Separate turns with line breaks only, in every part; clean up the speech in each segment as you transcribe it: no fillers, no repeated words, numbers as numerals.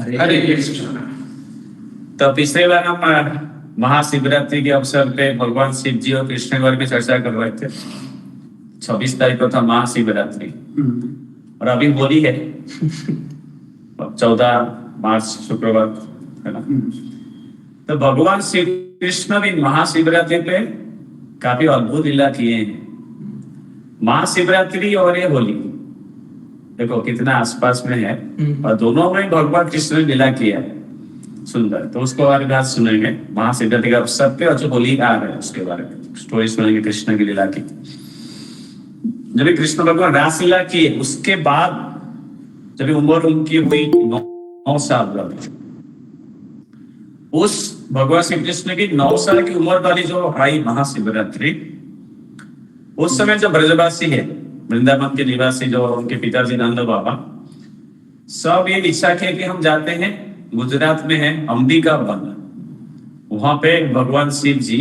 हरे कृष्ण। तो पिछले बार हम महाशिवरात्रि के अवसर पे भगवान शिव जी और कृष्ण के बारे में चर्चा कर रहे थे। 26 तारीख को था महाशिवरात्रि और अभी होली है 14 मार्च शुक्रवार, है ना। तो भगवान श्री कृष्ण भी महाशिवरात्रि पे काफी अद्भुत लीला किए हैं। महाशिवरात्रि और ये होली देखो कितना आसपास में है और दोनों में भगवान कृष्ण ने लीला किया है। सुंदर, तो उसको बारे में आज सुनेंगे महाशिवरात्रि का अवसर पे, और जो होली आ रहा है उसके बारे में स्टोरी सुनेंगे कृष्ण की लीला की। जब कृष्ण भगवान रासलीला किए उसके बाद जब उम्र उनकी हुई 9 साल, उस भगवान श्री कृष्ण की 9 साल की उम्र वाली जो आई महाशिवरात्रि, उस समय जो ब्रजवासी है, वृंदावन के निवासी, जो उनके पिताजी नंद बाबा, सब ये इच्छा किए कि हम जाते हैं गुजरात में है अंबिका वन, वहां पे भगवान शिव जी,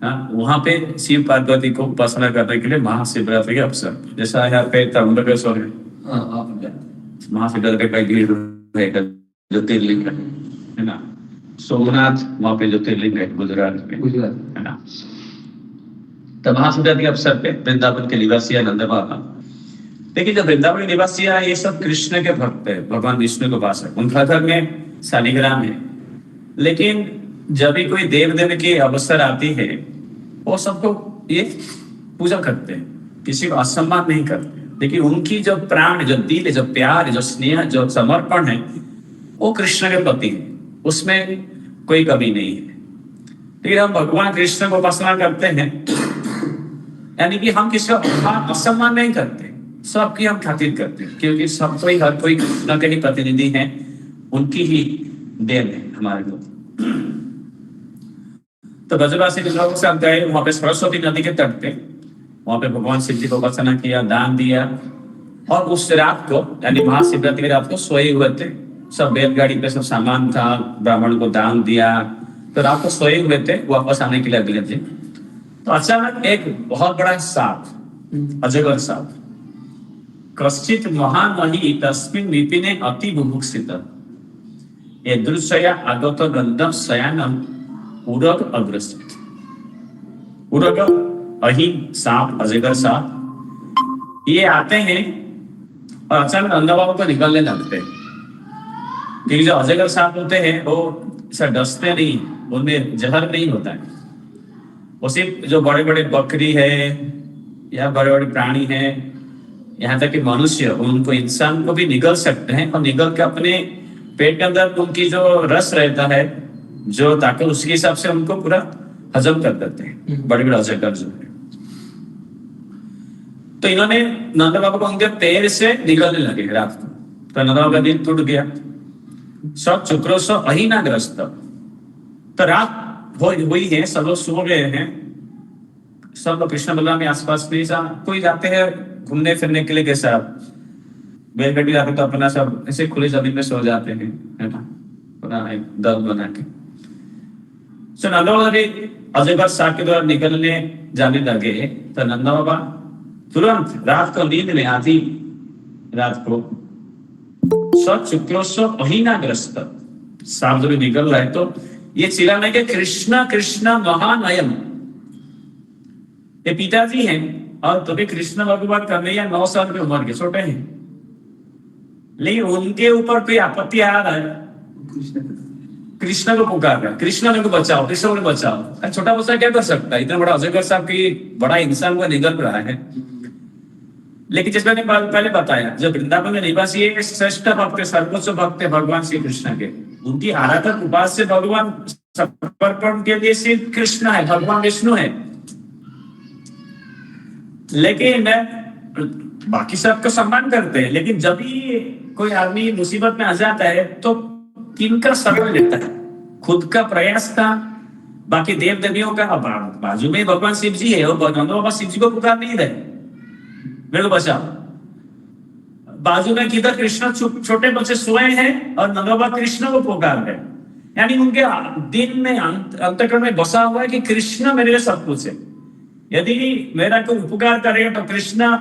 वहां पे शिव पार्वती को उपासना करने के लिए महाशिवरात्रि के अवसर, जैसा यहाँ पे त्र्यंबकेश्वर है, महाशिवरात्रि का ज्योतिर्लिंग है ना। सोमनाथ वहां पे ज्योतिर्लिंग है गुजरात में, है ना। तो महाशिवरात्रि के अवसर पे वृंदावन के निवासी नंद बाबा, देखिए जब वृंदावन के निवासी ये सब कृष्ण के भक्त है, भगवान विष्णु के पास है, उनका घर में शालिग्राम है। लेकिन जब भी कोई देव देव की अवसर आती है वो सबको ये पूजा करते हैं, किसी को असम्मान नहीं करते। लेकिन उनकी जो प्राण, जो दिल, जो प्यार, जो स्नेह, जो समर्पण है वो कृष्ण के प्रति है, उसमें कोई कमी नहीं है। लेकिन हम भगवान कृष्ण को उपासना करते हैं, यानी कि हम किसी का असम्मान नहीं करते, सबकी हम खातिर करते हैं, क्योंकि सब कोई, हर कोई कृष्ण के ही प्रतिनिधि हैं, उनकी ही देन है हमारे को। तो ब्रजवासी लोगों के साथ गए, वहां पे सरस्वती नदी के तट पे, वहां पे भगवान शिव जी को उपासना किया, दान दिया, और उस रात को यानी महाशिवरात्रि की रात को सोए हुए थे सब। बैलगाड़ी पे सब सामान था, ब्राह्मण को दान दिया, तो रात को सोए हुए थे, वापस आने के लिए अगले दिन। तो अचानक एक बहुत बड़ा सांप, अजगर सांप, कश्चित महामहि तस्मिन् विपिने अति बुभुक्षित यदृच्छया आगत गन्धं शयानम् उरग अग्रसित। उरग अहि सांप, अजगर सांप, ये आते हैं और अचानक नंद बाबा को निकलने लगते हैं। क्योंकि जो अजगर सांप होते हैं वो ऐसा डसते नहीं, उनमें जहर नहीं होता है। वो सिर्फ जो बड़े बड़े बकरी है या बड़े बड़े प्राणी है, यहाँ तक कि मनुष्य, उनको, इंसान को भी निगल सकते हैं, और निगल के अपने पेट के अंदर उनकी जो रस रहता है, जो ताकत, उसके हिसाब से उनको पूरा हजम कर देते हैं बड़े बड़े अजगर जो है। तो इन्होंने नंद बाबा को उनके पैर से निगलने लगे रात को, तो नंद बाबा का दिल टूट गया। सब चुक्रो सो अहीनाग्रस्त। तो रात हुई है, सब लोग सो गए हैं, सब लोग कृष्ण बलराम के आसपास में, कोई जाते हैं घूमने फिरने के लिए, कैसा बैलगाड़ी जाते तो अपना सब ऐसे खुले जमीन में सो जाते हैं, है ना, पूरा एक दल बना के। सो नंदा बाबा भी अजगर सांप के द्वारा निकलने जाने लगे, तो नंदा बाबा तुरंत रात को नींद में, आधी रात को, शुक्रोत्सव अहीनाग्रस्त सांप जब निकल रहा है तो ये चिल्लाने के कृष्ण कृष्ण महानयन। ये पिताजी हैं और तभी कृष्ण भगवान कन्हैया 9 साल की उम्र के, छोटे हैं, लेकिन उनके ऊपर कोई आपत्ति आ रहा है, कृष्ण को पुकार रहा है, कृष्ण को बचाओ, कृष्ण को बचाओ। छोटा बच्चा क्या कर सकता है, इतना बड़ा अजगर साहब की बड़ा इंसान को निगल रहा है। लेकिन जैसे मैंने पहले बताया, जो वृंदावन में निवासी है, श्रेष्ठ भक्त, सर्वोच्च भक्त है भगवान श्री कृष्ण के, उनकी आराधक उपास्य भगवान समर्पण के लिए श्री कृष्ण है, भगवान विष्णु है। लेकिन बाकी सबको सम्मान करते हैं, लेकिन जब भी कोई आदमी मुसीबत में आ जाता है तो किनका शरण लेता है, खुद का प्रयास था, बाकी देव देवियों का। बाजू में भगवान शिव जी है, वो नंद बाबा शिव जी को पुकार नहीं रहे, मेरे को बचाओ। बाजू में किधर कृष्ण छोटे बच्चे सोए हैं और नंद बाबा कृष्ण को पुकार रहे, यानी उनके दिल में, अंतःकरण में बसा हुआ है कि कृष्ण मेरे लिए सब कुछ है। यदि मेरा कोई उपकार करेगा तो कृष्ण,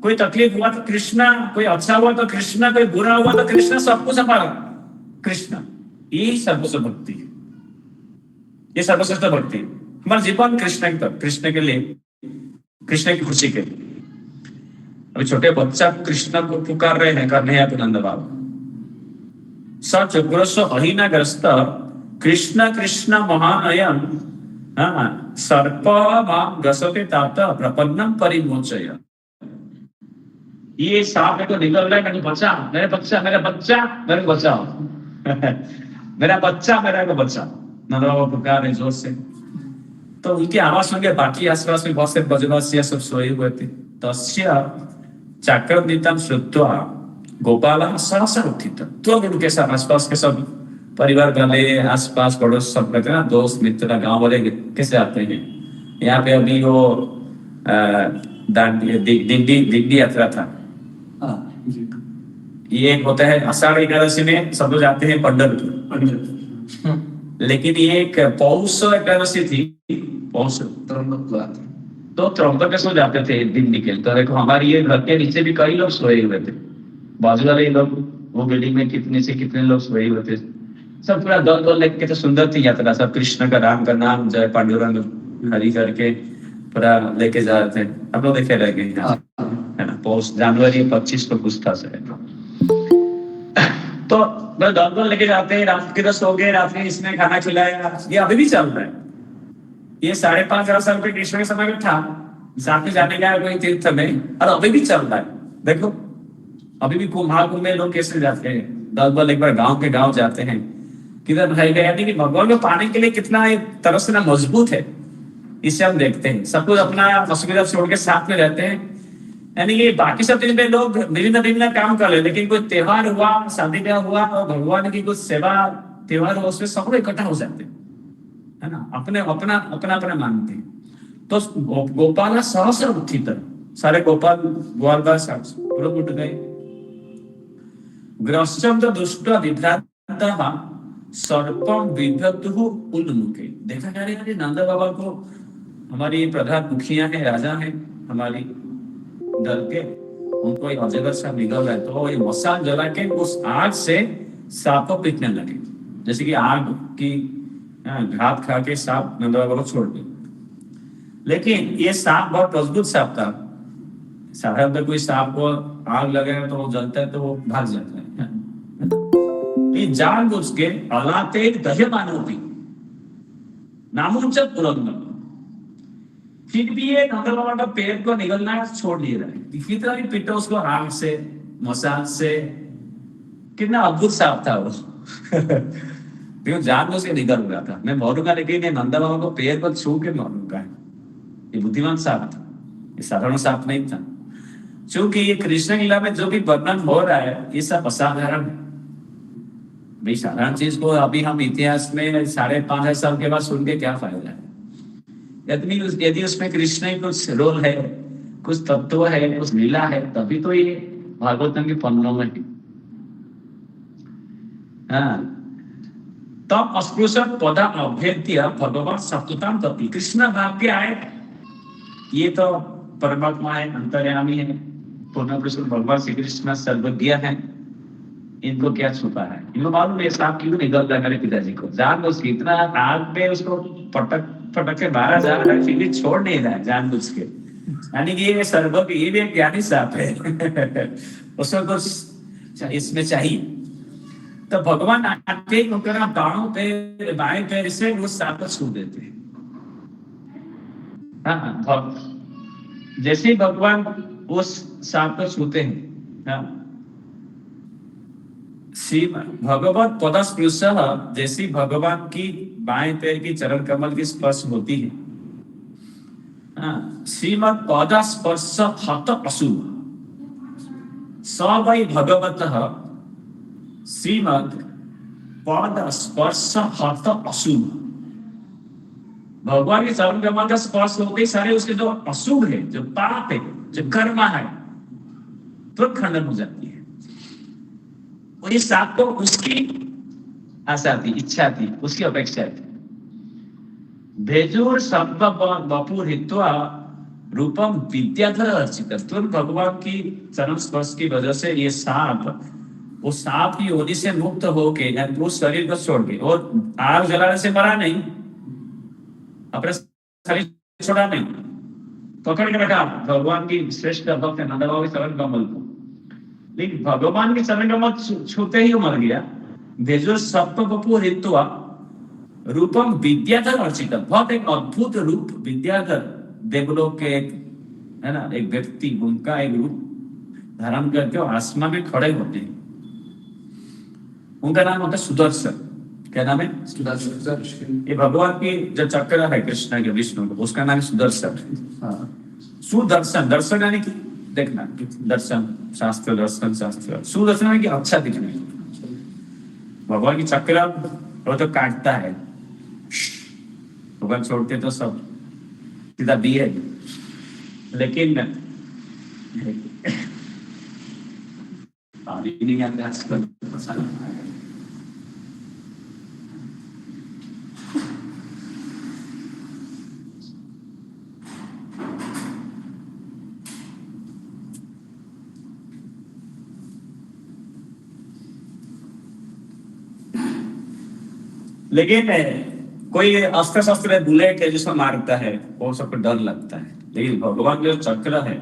कोई तकलीफ हुआ तो कृष्ण, कोई अच्छा हुआ तो कृष्ण, कोई बुरा हुआ तो कृष्ण सब कुछ हमारा। कृष्ण, ये सर्वस्व भक्ति है, ये सर्वश्रेष्ठ भक्ति है। हमारा जीवन कृष्ण की तरफ, कृष्ण के लिए, कृष्ण की खुशी के लिए। अभी छोटे बच्चा कृष्ण को पुकार रहे हैं, करने नंद बाबा, सच उग्रस्व अहीनग्रस्त कृष्ण कृष्ण महानयन सर्प गसते तात प्रपन्नम परिमोचय। ये सांप मेरे को निकल रहा है, मेरे को बचा, मेरे बच्चा, मेरा बच्चा, मेरे को बचाओ मेरा बच्चा, मेरा को बचाओ। नंद बाबा पुकार रहे जोर से। तो उनकी आवाज सुन के बाकी आसपास में बहुत से ब्रजवासी सब सोए हुए थे। तस्य चक्रनीतम श्रुत्वा गोपाल सहसा उत्थित। तो उनके साथ आसपास के सब परिवार वाले, आसपास पड़ोस सब रहते ना, दोस्त मित्र गांव वाले कैसे आते हैं। यहाँ पे अभी वो दिंडी यात्रा था। ये होता है आषाढ़ एकादशी में सब लोग जाते हैं पंढरपुर, लेकिन ये एक पौष एकादशी थी, पौष तो त्र्यंबकेश्वर जाते थे दिंडी के। तो देखो हमारी ये घर के नीचे भी कई लोग सोए हुए थे, बाजू वाले लोग, वो बिल्डिंग में कितने से कितने लोग सोए हुए थे। सब पूरा दल दल लेके, तो सुंदर थी यात्रा, सब कृष्ण का राम का नाम जय पांडुरंग हरि करके पूरा लेके जा रहे थे। हम लोग देखे रह गए है ना, पौष जनवरी 25 को कुछ था से। तो बस दल दल लेके जाते हैं, रात के 10 हो गए, रात में इसने खाना खिलाया। ये अभी भी चल रहा है, ये 5,500 साल के कृष्ण के समय में था, साथ में जाने गया कोई तीर्थ में, और अभी भी चल रहा है। देखो अभी भी महाकुंभ में लोग कैसे जाते हैं, 10 बार एक बार गांव के गांव जाते हैं। किधर भाई यानी कि भगवान को पाने के लिए कितना एक तरह से ना मजबूत है, इसे हम देखते हैं। सब कुछ अपना असुविधा छोड़ के साथ में रहते हैं। यानी कि बाकी सब दिन में लोग विभिन्न काम कर रहे, लेकिन कोई त्योहार हुआ, शादी ब्याह हुआ, और भगवान की कुछ सेवा त्योहार हुआ, उसमें सब लोग इकट्ठा हो जाते हैं, है ना, अपने अपना अपना अपना मानते हैं। तो गोपाल सहस्र उत्थित, सारे गोपाल ग्वाल पूरा उठ गए। ग्रस्तम दुष्ट विभ्रांतः सर्पम विभ्रतुः उन्मुखे। देखा जा रहा है नंद बाबा को, हमारी प्रधान मुखिया है, राजा है हमारी दल के, उनको अजगर सा निकल रहा है। तो ये मसाल जला के उस आग से सांप को पीटने लगे, जैसे कि आग की घात खा के सांप नंद बाबा को छोड़ दिया। लेकिन ये सांप बहुत मजबूत सांप था। साधारणतः कोई सांप को आग लगे तो वो जलता है तो वो भाग जाता है। ये जानबूझ के अलाते दह्यमानोपि नामुंच पुरंदर, फिर भी ये नंद बाबा का पेड़ को निगलना छोड़ दिया है। कितना भी पीटो उसको आग से, मसाल से, कितना अद्भुत सांप था वो क्यों जानबूझ के निकल रहा था। मैं मरूंगा, लेकिन ये नंद बाबा को पेड़ को छू के मरूंगा। ये बुद्धिमान सांप था, ये साधारण सांप नहीं था। क्योंकि ये कृष्ण लीला में जो भी वर्णन हो रहा है, ये सब असाधारण है। भाई साधारण चीज को अभी हम इतिहास में 5,500 साल के बाद सुन के क्या फायदा है। यदि उसमें कृष्ण की कुछ रोल है, कुछ तत्व है, कुछ लीला है, तभी तो ये भागवतम के पन्नों में है। तब अस्पृश्य पदा अभ्यर्थ्य भगवान सप्तताम तपी, कृष्ण भाग के आए। ये तो परमात्मा है, अंतर्यामी है, पूर्ण पुरुष भगवान श्री कृष्ण सर्वज्ञ है। इनको क्या छुपा है, इनको मालूम है सांप क्यों निकल रहा है मेरे पिताजी को। जानबूझ के इतना आग पे उसको पटक के मारा जा रहा है, फिर भी छोड़ नहीं रहा है जानबूझ के। यानी कि ये सर्वज्ञ, ये भी एक ज्ञानी सांप है उसमें कुछ इसमें चाहिए। तो भगवान आके बाणों पे, बाएं पैर से उस सांप को छू देते हैं। जैसे भगवान उस सांप को छूते हैं, भगवत पदस्पृश, जैसी भगवान की बाएं पैर की चरण कमल की स्पर्श होती है, श्रीमद पदस्पर्श हत अशुभ स वै भगवत श्रीमद पदस्पर्श हत अशुभ। भगवान के चरण कमल का स्पर्श होते ही सारे उसके जो अशुभ है, जो पाप है, जो कर्म है, तुरंत खंडन हो जाती है। और इस सांप को उसकी आशा थी, इच्छा थी, उसकी अपेक्षा थी। भेजुर शब्द बपुर हित्वा रूपम विद्याधर अर्चित। तुरंत भगवान की चरण स्पर्श की वजह से ये सांप वो सांप की योनि से मुक्त होके वो शरीर को छोड़ के, और आग जलाने से मरा नहीं, अपने शरीर छोड़ा नहीं, पकड़ के रखा भगवान की श्रेष्ठ भक्त है नंद बाबा के चरण कमल को। लेकिन भगवान के चरण कमल छूते ही वो मर गया। भेजो सप्त बपू हित्वा रूपम विद्याधर अर्चित, बहुत एक अद्भुत रूप विद्याधर देवलोक के एक, है ना, एक व्यक्ति उनका एक रूप धारण करके आसमान में खड़े होते हैं। उनका नाम होता है सुदर्शन। क्या नाम है? सुदर्शन। ये भगवान की जो चक्र है कृष्ण के विष्णु का, उसका नाम सुदर्शन। सुदर्शन, दर्शन यानी कि देखना, दर्शन शास्त्र, दर्शन शास्त्र, सुदर्शन यानी कि अच्छा दिखना। भगवान की चक्र वो तो काटता है, भगवान छोड़ते तो सब सीधा दी है, लेकिन नहीं आता। लेकिन कोई अस्त्र शस्त्र बुलेट है जिसको मारता है वो सबको डर लगता है, लेकिन भगवान जो चक्र है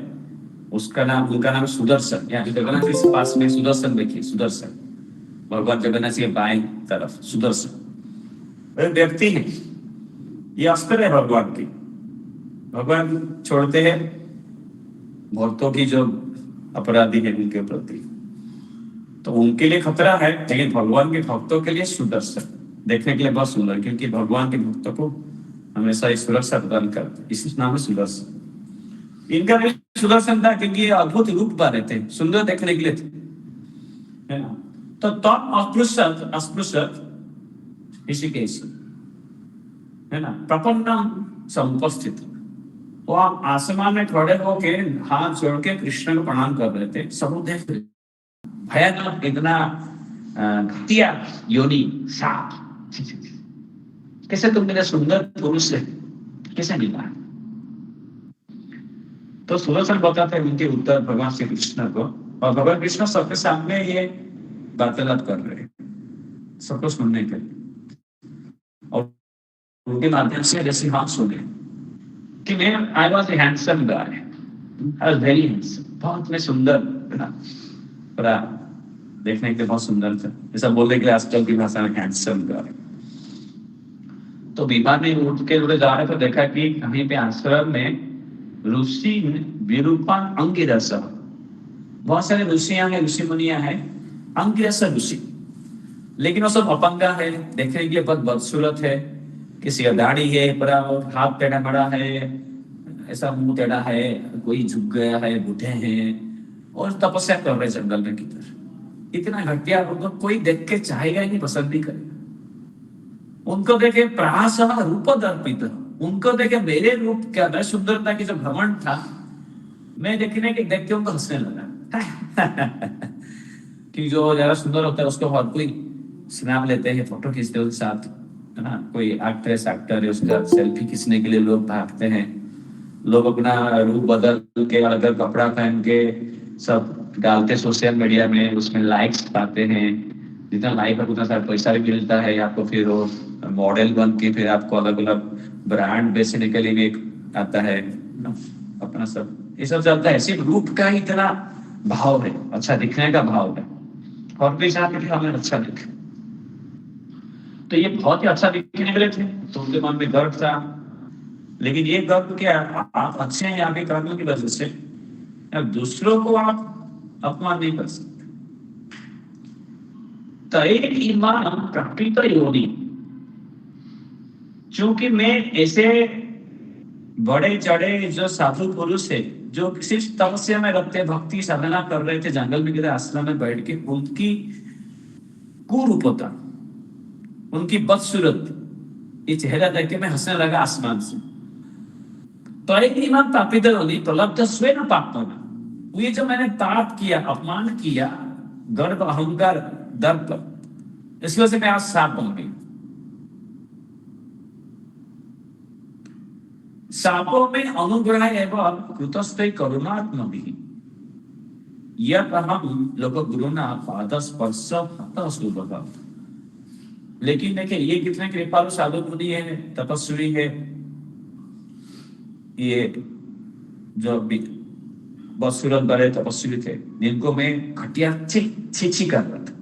उसका नाम, उनका नाम सुदर्शन। यहाँ जगन्नाथ जी के पास में सुदर्शन देखिए, सुदर्शन भगवान जगन्नाथ जी के बाएं तरफ सुदर्शन एक व्यक्ति है, ये अस्त्र है भगवान की। भगवान छोड़ते हैं भक्तों की जो अपराधी है उनके प्रति, तो उनके लिए खतरा है, लेकिन भगवान के भक्तों के लिए सुदर्शन देखने के लिए बहुत सुंदर, क्योंकि भगवान के भक्तों को हमेशा सुरक्षा प्रदान करते, इसी नाम है सुदर्शन। इनका भी सुदर्शन था क्योंकि ये अद्भुत रूप पा रहे थे, सुंदर देखने के लिए थे, है ना। तो तब अस्पृश्यत, अस्पृश्यत इसी के इसी, है ना, प्रपन्नम समुपस्थित, वो आप आसमान में खड़े होके हाथ जोड़ के कृष्ण को प्रणाम कर रहे थे। सब देख भयानक, इतना घटिया योनि साप, कैसे तुम मेरे सुंदर पुरुष से कैसे मिला? तो सुदर्शन बताते हैं उनके उत्तर भगवान श्री कृष्ण को, और भगवान कृष्ण सबके सामने ये वार्तालाप कर रहे हैं सबको सुनने के लिए, और उनके माध्यम से जैसे हम सुने कि मैं I was a handsome guy, I was very handsome, बहुत मैं सुंदर, है ना, बड़ा देखने के लिए बहुत सुंदर था, ऐसा बोलने के लिए आजकल की भाषा में हैंडसम गाय। तो विमान में उठ के उड़े जा रहे तो देखा कि कहीं पे आश्रम में ऋषि विरूपान अंगिरस, बहुत सारे ऋषियां हैं, ऋषि मुनियां हैं, अंगिरस ऋषि, लेकिन वो सब अपंगा है, देखने के लिए बहुत बदसूरत है, किसी का दाढ़ी है, पूरा हाथ टेढ़ा बड़ा है, ऐसा मुंह टेढ़ा है, कोई झुक गया है, बूढ़े हैं, और तपस्या कर रहे जंगल में किधर। इतना घटिया उनको कोई देख के चाहेगा ही नहीं, पसंद नहीं करेगा। उनको देखे प्रास रूप दर्पित, उनको देखे मेरे रूप क्या था, सुंदरता की जो घमंड था, मैं देखने के देख के उनको हंसने लगा। कि जो ज्यादा सुंदर होता है उसको हर कोई स्नैप लेते हैं, फोटो खींचते हैं उसके साथ, है ना, कोई एक्ट्रेस एक्टर है उसका सेल्फी खींचने के लिए लोग भागते हैं, लोग अपना रूप बदल के अलग अलग कपड़ा पहन के सब डालते सोशल मीडिया में, उसमें लाइक्स पाते हैं, जितना लाइक है उतना सारा पैसा भी मिलता है आपको, फिर वो मॉडल बन के फिर आपको अलग अलग ब्रांड बेचने के लिए भी आता है ना, अपना सब ये सब चलता है। सिर्फ रूप का ही इतना भाव है, अच्छा दिखने का भाव है, और भी चाहते थे हमें अच्छा दिखे, तो ये बहुत ही अच्छा दिखने वाले थे, तो उनके मन में गर्व था। लेकिन ये गर्व क्या, आप अच्छे हैं आपके कर्मों की वजह से, अब दूसरों को आप अपमान नहीं कर सकते। तय ईमान प्रकृत योनि, चूंकि मैं ऐसे बड़े चढ़े जो साधु पुरुष है, जो सिर्फ तपस्या में रखते, भक्ति साधना कर रहे थे जंगल में किधर आश्रम में बैठ के, उनकी कुरूपता, उनकी बदसूरत, ये चेहरा देख के मैं हंसने लगा आसमान से। तरीमान पापित होनी प्रलब्ध स्वयं पापना, ये जो मैंने पाप किया, अपमान किया, गर्व अहंकार दर्प, इसकी वजह से मैं आज साप बन गई। सापों में अनुग्रह एवं कृतस्थ करुणात्म भी, यत हम लोक गुरुना पादस्पर्श सुलभ। लेकिन देखिए ये कितने कृपालु साधु मुनि है, तपस्वी है, ये जो बसूरत बड़े तपस्वी थे जिनको मैं घटिया छी कर रहा था,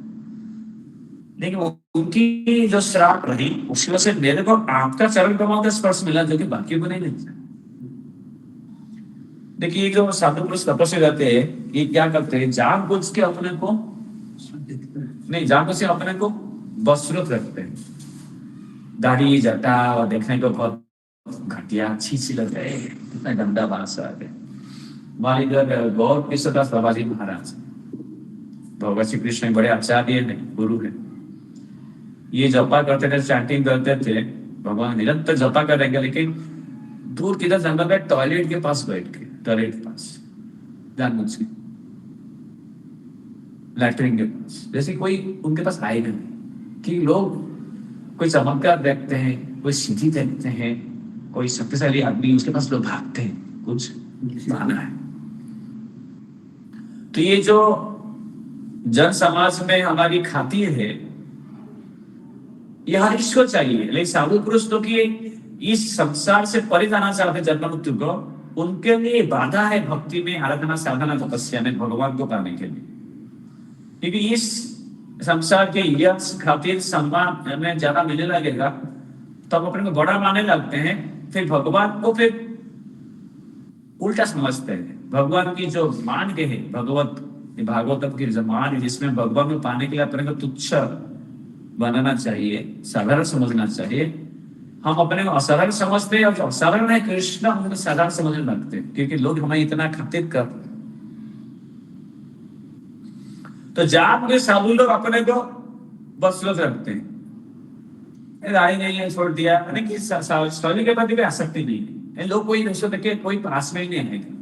लेकिन उनकी जो श्राप रही उसकी वजह से मेरे को आपका चरण कमल का स्पर्श मिला, जो कि बाकी को नहीं मिलता। देखिए ये जो साधु पुरुष तपस्वी रहते हैं, ये क्या करते हैं, जानबूझ के अपने को नहीं, जानबूझ के अपने को बसूरत रखते हैं, दाढ़ी जटा और देखने को बहुत घटिया छी लगता है, कितना गंदा भाषा है। हमारे इधर गौर कृष्णदास बाबाजी महाराज भगवान श्री कृष्ण बड़े आचार्य है, गुरु है, ये जपा करते थे, चैंटिंग करते थे, भगवान निरंतर जपा करेंगे, लेकिन दूर किधर जंगल में टॉयलेट के पास बैठ के, टॉयलेट के पास जानबूझ के, लैट्रिन के पास, जैसे कोई उनके पास आए नहीं। कि लोग कोई चमत्कार देखते हैं, कोई सिद्धि देखते हैं, कोई शक्तिशाली आदमी उसके पास लोग भागते हैं, कुछ माना है। तो ये जो जन समाज में हमारी खातिर है, ये हर किसको चाहिए, लेकिन साधु पुरुष तो कि इस संसार से परे जाना चाहते जन्म मृत्यु को, उनके लिए बाधा है भक्ति में, आराधना, साधना, तपस्या में भगवान को पाने के लिए। क्योंकि इस संसार के यश खातिर सम्मान हमें ज्यादा मिलने लगेगा, तब अपने को बड़ा मानने लगते हैं, फिर भगवान को फिर उल्टा समझते हैं। भगवान की जो मान के है, भागवत की जो मान है, जिसमें भगवान को पाने के लिए अपने को तुच्छ बनाना चाहिए, साधारण समझना चाहिए, हम अपने को असाधारण समझते हैं, और जो असाधारण है कृष्ण उनको साधारण समझने लगते हैं, क्योंकि लोग हमें इतना खातिर कर। तो जाप के साधु लोग अपने को बसलत रखते हैं, राय नहीं है, छोड़ दिया, कि शरीर के प्रति भी आसक्ति नहीं है, लोग कोई नहीं देखे, कोई पास में ही नहीं आएगा।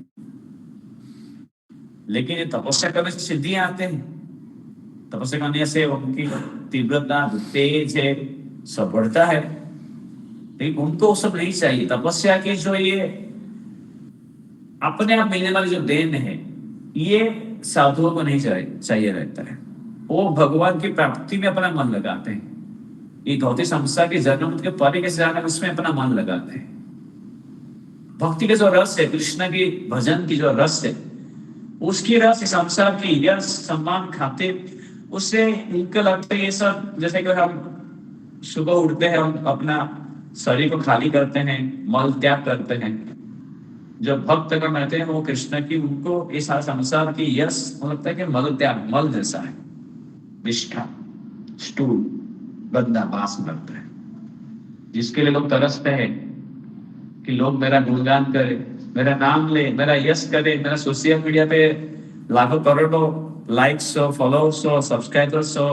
लेकिन ये तपस्या करने से सिद्धियां आते हैं, तपस्या करने से उनकी तीव्रता, तेज है, सब बढ़ता है, लेकिन उनको वो सब नहीं चाहिए। तपस्या की जो ये अपने आप मिलने वाली जो देन है, ये साधुओं को नहीं चाहिए रहता है। वो भगवान की प्राप्ति में अपना मन लगाते हैं, ये भौतिक संसार के जन्म के परे कैसे जाना है उसमें अपना मन लगाते हैं। भक्ति के जो रस है, कृष्ण की भजन की जो रस है, उसकी रस संसार की यश सम्मान खाते, उससे उनको लगता है ये सब, जैसे कि हम सुबह उठते हैं, हम अपना शरीर को खाली करते हैं, मल त्याग करते हैं, जो भक्त अगर रहते हैं वो कृष्ण की, उनको इस संसार की यश लगता है कि मल त्याग, मल जैसा है, विष्ठा, स्टूल, गंदा बास लगता है, जिसके लिए लोग तरसते हैं कि लोग मेरा गुणगान करें, मेरा नाम ले, मेरा यश करे, मेरा सोशल मीडिया पे लाखों करोड़ों लाइक्स हो, फॉलोअर्स हो, सब्सक्राइबर्स हो,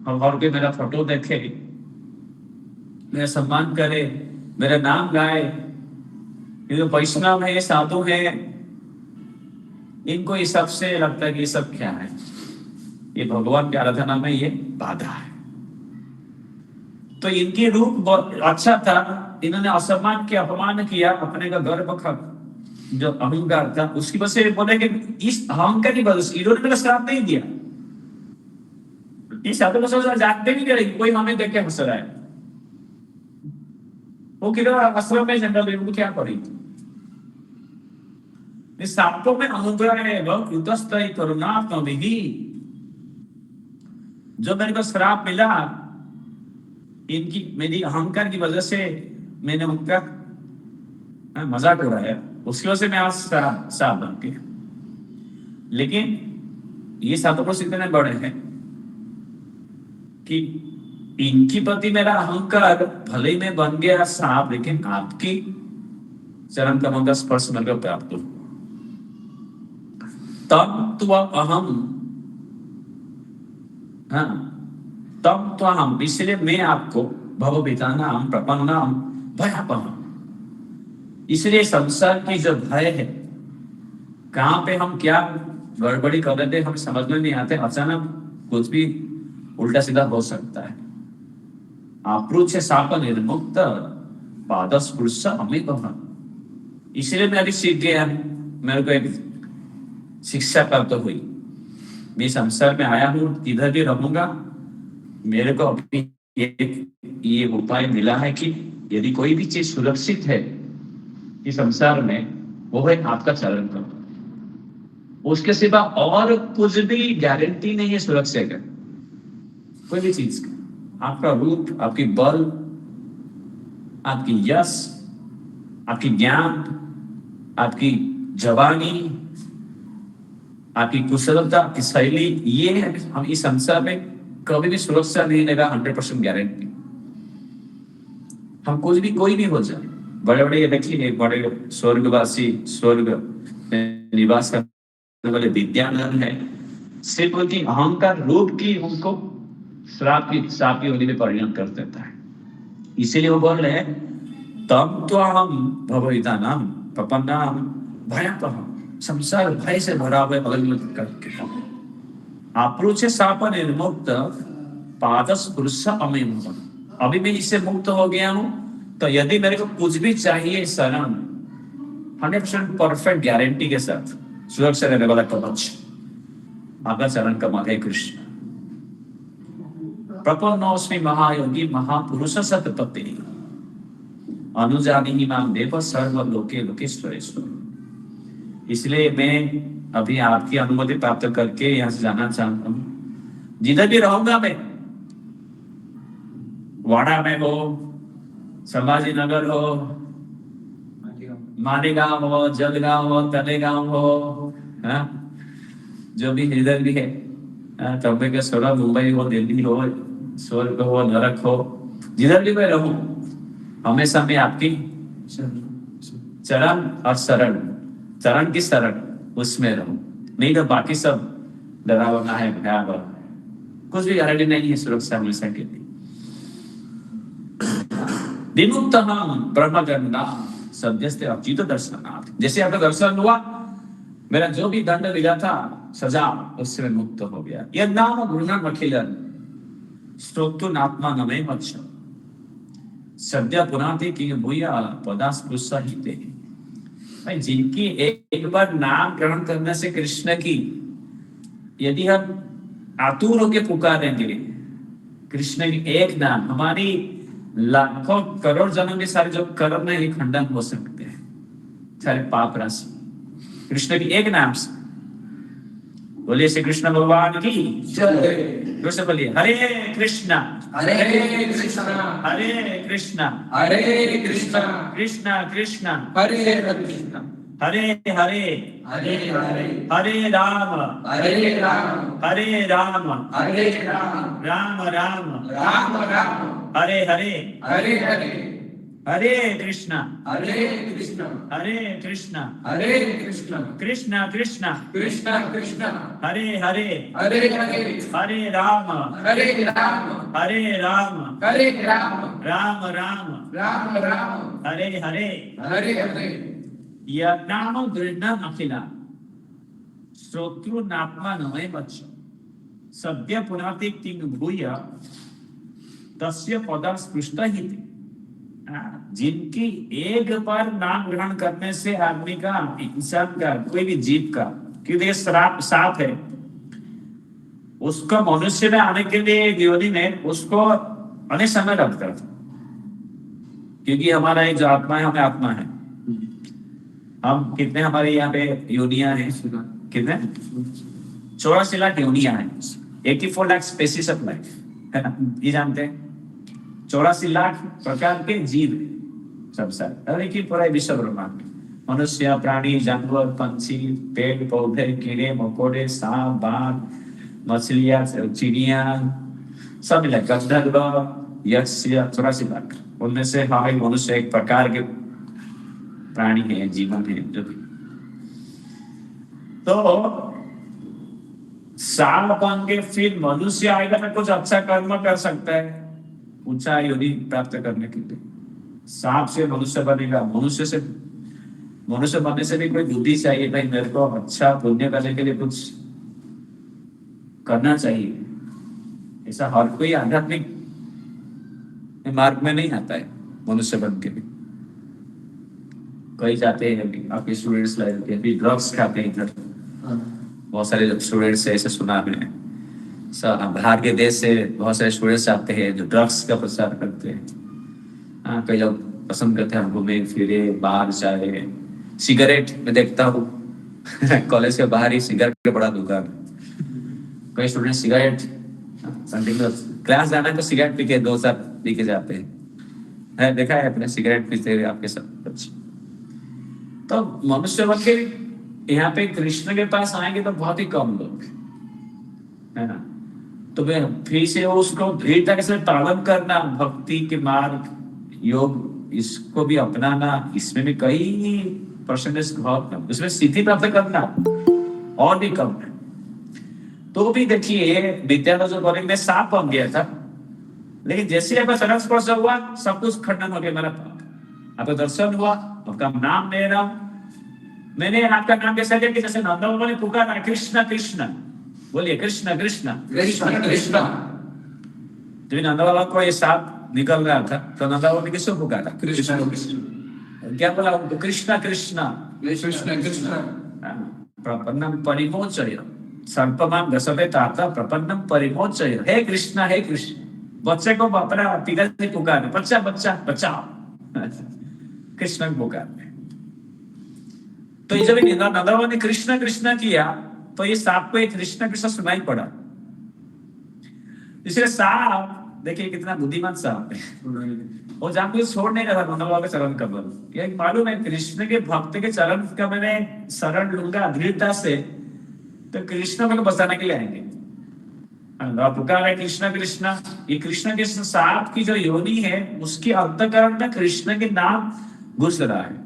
और भी मेरा फोटो देखे, मेरा सम्मान करे, मेरा नाम गाए। ये जो वैष्णव है, साधु है, इनको इस सबसे लगता है कि ये सब क्या है, ये भगवान की आराधना में ये बाधा है। तो इनकी रूप बहुत अच्छा था, इन्होंने असम्मान किया, अपमान किया, अपने का गर्व जो अहंकार था उसकी वजह से बोले कि इस अहंकार की वजह से इन्होंने मेरा श्राप नहीं दिया। इस साधु को जानते भी नहीं, कोई हमें देख के हंस रहा है, वो किधर आश्रम में जंगल में क्या करेगी। सातों में अनुग्रह है, जो मेरे को श्राप मिला, इनकी मेरी अहंकार की वजह से मैंने उनका मजाक उड़ाया, उसकी वजह से मैं आज श्राप बन गया। लेकिन ये सातों पुरुष इतने बड़े हैं कि इनकी प्रति मेरा अहंकार भले ही मैं बन गया श्राप, लेकिन आपकी चरण कमल का स्पर्श मेरे को प्राप्त हो, तब तो अहम, हाँ तब तो हम, इसलिए मैं आपको भवभीतानां प्रपन्नां भयापहम्, इसलिए संसार की जो भय है, कहां पे हम क्या गड़बड़ी कर रहे थे हम समझ में नहीं आते, अचानक कुछ भी उल्टा सीधा हो सकता है। आपरुच्य शाप निर्मुक्त पादस्पृश अमित, इसलिए मैं अभी सीख गया, मेरे को एक शिक्षा प्राप्त हुई। मैं संसार में आया हूँ, इधर भी रहूंगा। मेरे को अपनी ये उपाय मिला है कि यदि कोई भी चीज सुरक्षित है इस संसार में, वो है आपका चरण कमल। उसके सिवा और कुछ भी गारंटी नहीं है सुरक्षा का, कोई भी चीज का। आपका रूप, आपकी बल, आपकी यश, आपकी ज्ञान, आपकी जवानी, आपकी कुशलता, आपकी शैली, ये हम इस संसार में कभी भी सुरक्षा नहीं देगा। 100% गारंटी। हम कुछ भी, कोई भी हो जाए, बड़े बड़े ये देखिए, बड़े स्वर्गवासी, स्वर्ग निवास करने वाले विद्यानंद है, सिर्फ उनकी अहंकार रूप की उनको श्राप की होली में परिणत कर देता है। इसीलिए वो बोल रहे हैं, तम तो हम भवहिता नाम प्रपन्नाम भयंकर, संसार भय से भरा हुआ अलग करके आप्रोचे साप निर्मुक्त पादस पुरुष अमेम। अभी मैं इससे मुक्त हो गया हूं, तो यदि मेरे को कुछ भी चाहिए शरण, 100% परफेक्ट गारंटी के साथ सुरक्षा देने वाला कवच आपका चरण कमल है कृष्ण। प्रपन्नोस्मि महायोगी महापुरुष सतपति अनुजानी माम देव सर्व लोके लोकेश्वरेश्वर। इसलिए मैं अभी आपकी अनुमति प्राप्त करके यहाँ से जाना चाहता हूँ। जिधर भी रहूंगा मैं, वाड़ा में हो, संभाजी नगर हो, मालेगांव हो, जलगांव हो, तलेगांव हो, जो भी इधर भी है, तंबे के सोलह, मुंबई हो, दिल्ली हो, स्वर्ग हो, नरक हो, जिधर भी मैं रहूं, हमेशा मैं आपकी चरण और शरण, चरण की शरण उसमें रहूं। नहीं तो बाकी सब डरावना है, भयावह, कुछ भी गारंटी नहीं है सुरक्षा हमेशा के लिए। विमुक्तः ब्रह्मगंधा सद्यस्ते अच्युत दर्शनार्थ। जैसे आपका दर्शन हुआ, मेरा जो भी दंड मिला था, सजा, उससे मुक्त हो गया। यह नाम गुरुनाम अखिलन स्तोत्रु नात्मा नमे मच्छ सद्य पुनाति की भूया पदास्पृश्य हिते। भाई, जिनकी एक बार नाम ग्रहण करने से कृष्ण की, यदि हम आतुर होकर पुकारेंगे कृष्ण की एक नाम, हमारी लाखों करोड़ जन्म के सारे जो कर्म है ये खंडन हो सकते हैं, सारे पाप राशि कृष्ण की एक नाम से। बोलिए श्री कृष्ण भगवान की जय। कृष्ण बोलिए हरे कृष्णा
हरे कृष्णा
हरे कृष्णा
हरे कृष्णा
कृष्णा कृष्णा
हरे कृष्णा
हरे हरे
हरे हरे
हरे राम
हरे राम
हरे राम
हरे राम
राम राम
राम राम
हरे हरे
हरे हरे
हरे कृष्णा
हरे कृष्णा
हरे कृष्णा
हरे कृष्णा
कृष्णा कृष्णा
कृष्णा कृष्णा
हरे हरे
हरे हरे
हरे राम
हरे राम
हरे राम
हरे राम
राम राम
राम राम
हरे हरे
हरे हरे
यह नाम दृढ़ अखिला श्रोत्रु नात्मा नमय वच्च सद्य पुनाति तिंग भूय तस्य पदा स्पृष्ट ही। जिनकी एक बार नाम ग्रहण करने से आदमी का, इंसान का, कोई भी जीव का, क्योंकि श्राप साफ है, उसको मनुष्य में आने के लिए योनि में उसको अनेक समय लगता था, क्योंकि हमारा एक जो आत्मा है, हमें आत्मा है, हम कितने, हमारे यहाँ पे योनियां हैं कितने, 84 लाख योनियां हैं, 84 लाख स्पेसीज ऑफ लाइफ है ना, ये जानते हैं। 84 लाख प्रकार के जीव संसार, पूरा विश्व ब्रह्मांड, मनुष्य, प्राणी, जानवर, पंछी, पेड़ पौधे, कीड़े मकोड़े, सांप, बाघ, मछलियां, चिड़िया, सब मिला गंधर्व, यक्ष, 84 लाख। उनमें से हमारे मनुष्य एक प्रकार के प्राणी है, जीवन है जो भी। तो साल बन के फिर मनुष्य आएगा तो कुछ अच्छा कर्म कर सकता है, ऊंचा योनि प्राप्त करने के लिए। सांप से मनुष्य बनेगा, मनुष्य बनने से भी कोई बुद्धि चाहिए, भाई मेरे को अच्छा पुण्य करने के लिए कुछ करना चाहिए। ऐसा हर कोई आध्यात्मिक मार्ग में नहीं आता है मनुष्य बन के भी। कई जाते हैं आपके स्टूडेंट्स लाइफ के भी ड्रग्स खाते हैं इधर, बहुत सारे स्टूडेंट्स से ऐसे सुना हमने, बाहर के देश से बहुत सारे स्टूडेंट्स आते हैं जो ड्रग्स का प्रचार करते हैं। हाँ, कई लोग पसंद करते हैं हम घूमे फिरे बाहर जाए। सिगरेट में देखता हूँ कॉलेज के बाहर ही सिगरेट का बड़ा दुकान है। कई स्टूडेंट सिगरेट कंटिन्यूस क्लास जाना है तो सिगरेट पी के 2 साल पी के जाते हैं। देखा है अपने सिगरेट पीते हुए आपके सब बच्चे। तो मनुष्य बन के यहाँ पे कृष्ण के पास आएंगे तो बहुत ही कम लोग है ना। तो वे फिर से उसको दृढ़ता के साथ पालन करना, भक्ति के मार्ग योग इसको भी अपनाना, इसमें भी कई परसेंटेज बहुत कम, उसमें स्थिति प्राप्त करना और भी कम है। तो भी देखिए विद्याधर जो कॉलेज में सांप बन गया था, लेकिन जैसे आपका चरण स्पर्श हुआ सब कुछ खंडन हो गया। मेरा आपका दर्शन हुआ, आपका नाम ले रहा हूं मैंने, आपका नाम कैसा लिया कि जैसे नंदा बाबा ने पुकारा कृष्ण कृष्ण, बोलिए कृष्ण कृष्ण
कृष्ण कृष्ण।
जब नंदा बाबा को ये सांप निकल रहा था तो नंदा बाबा ने किसको पुकारा?
कृष्ण कृष्ण।
क्या बोला उनको? कृष्ण कृष्ण
कृष्ण कृष्ण।
प्रपन्नम परिमोचय सर्पमान गसते ताता प्रपन्नम परिमोचय। हे कृष्ण हे कृष्ण। बच्चे को अपना पिताजी पुकारे, बच्चा बच्चा बचाओ, कृष्ण पुकारे। तो जब नंदा बाबा ने कृष्ण कृष्ण किया तो ये सांप को एक कृष्ण कृष्ण सुनाई पड़ा। इसलिए सांप देखिए कितना बुद्धिमान सांप है, वो जानबूझ छोड़ नहीं रहा नंदा बाबा के चरण कमल। ये मालूम है कृष्ण के भक्त के चरण का मैंने शरण लूंगा दृढ़ता से तो कृष्ण मेरे को बचाने के लिए आएंगे। पुकार है कृष्ण कृष्ण। ये कृष्ण कृष्ण सांप की जो योनि है उसके अंतःकरण में कृष्ण के नाम घुस रहा है।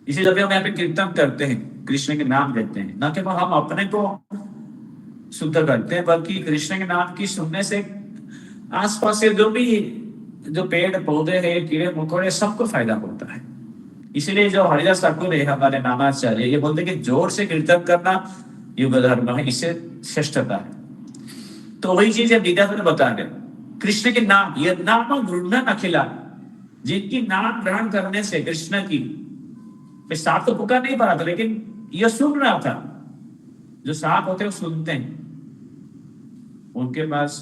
इसी जब हम यहाँ पे कीर्तन करते हैं कृष्ण के नाम लेते हैं, न केवल हम अपने को शुद्ध करते हैं बल्कि कृष्ण के नाम की सुनने से आसपास से जो पेड़ पौधे हैं कीड़े मकोड़े सबको फायदा होता है। इसलिए जो हरिदास ठाकुर है हमारे नामाचार्य ये बोलते कि जोर से कीर्तन करना युग धर्म है, इससे श्रेष्ठता है। तो वही चीज विद्याधर बता रहे कृष्ण के नाम, ये नाम गृहण अखिला, जिनकी नाम ग्रहण करने से कृष्ण की सांप तो पुकार नहीं पा रहा था लेकिन यह सुन रहा था। जो सांप होते हैं वो सुनते हैं, उनके पास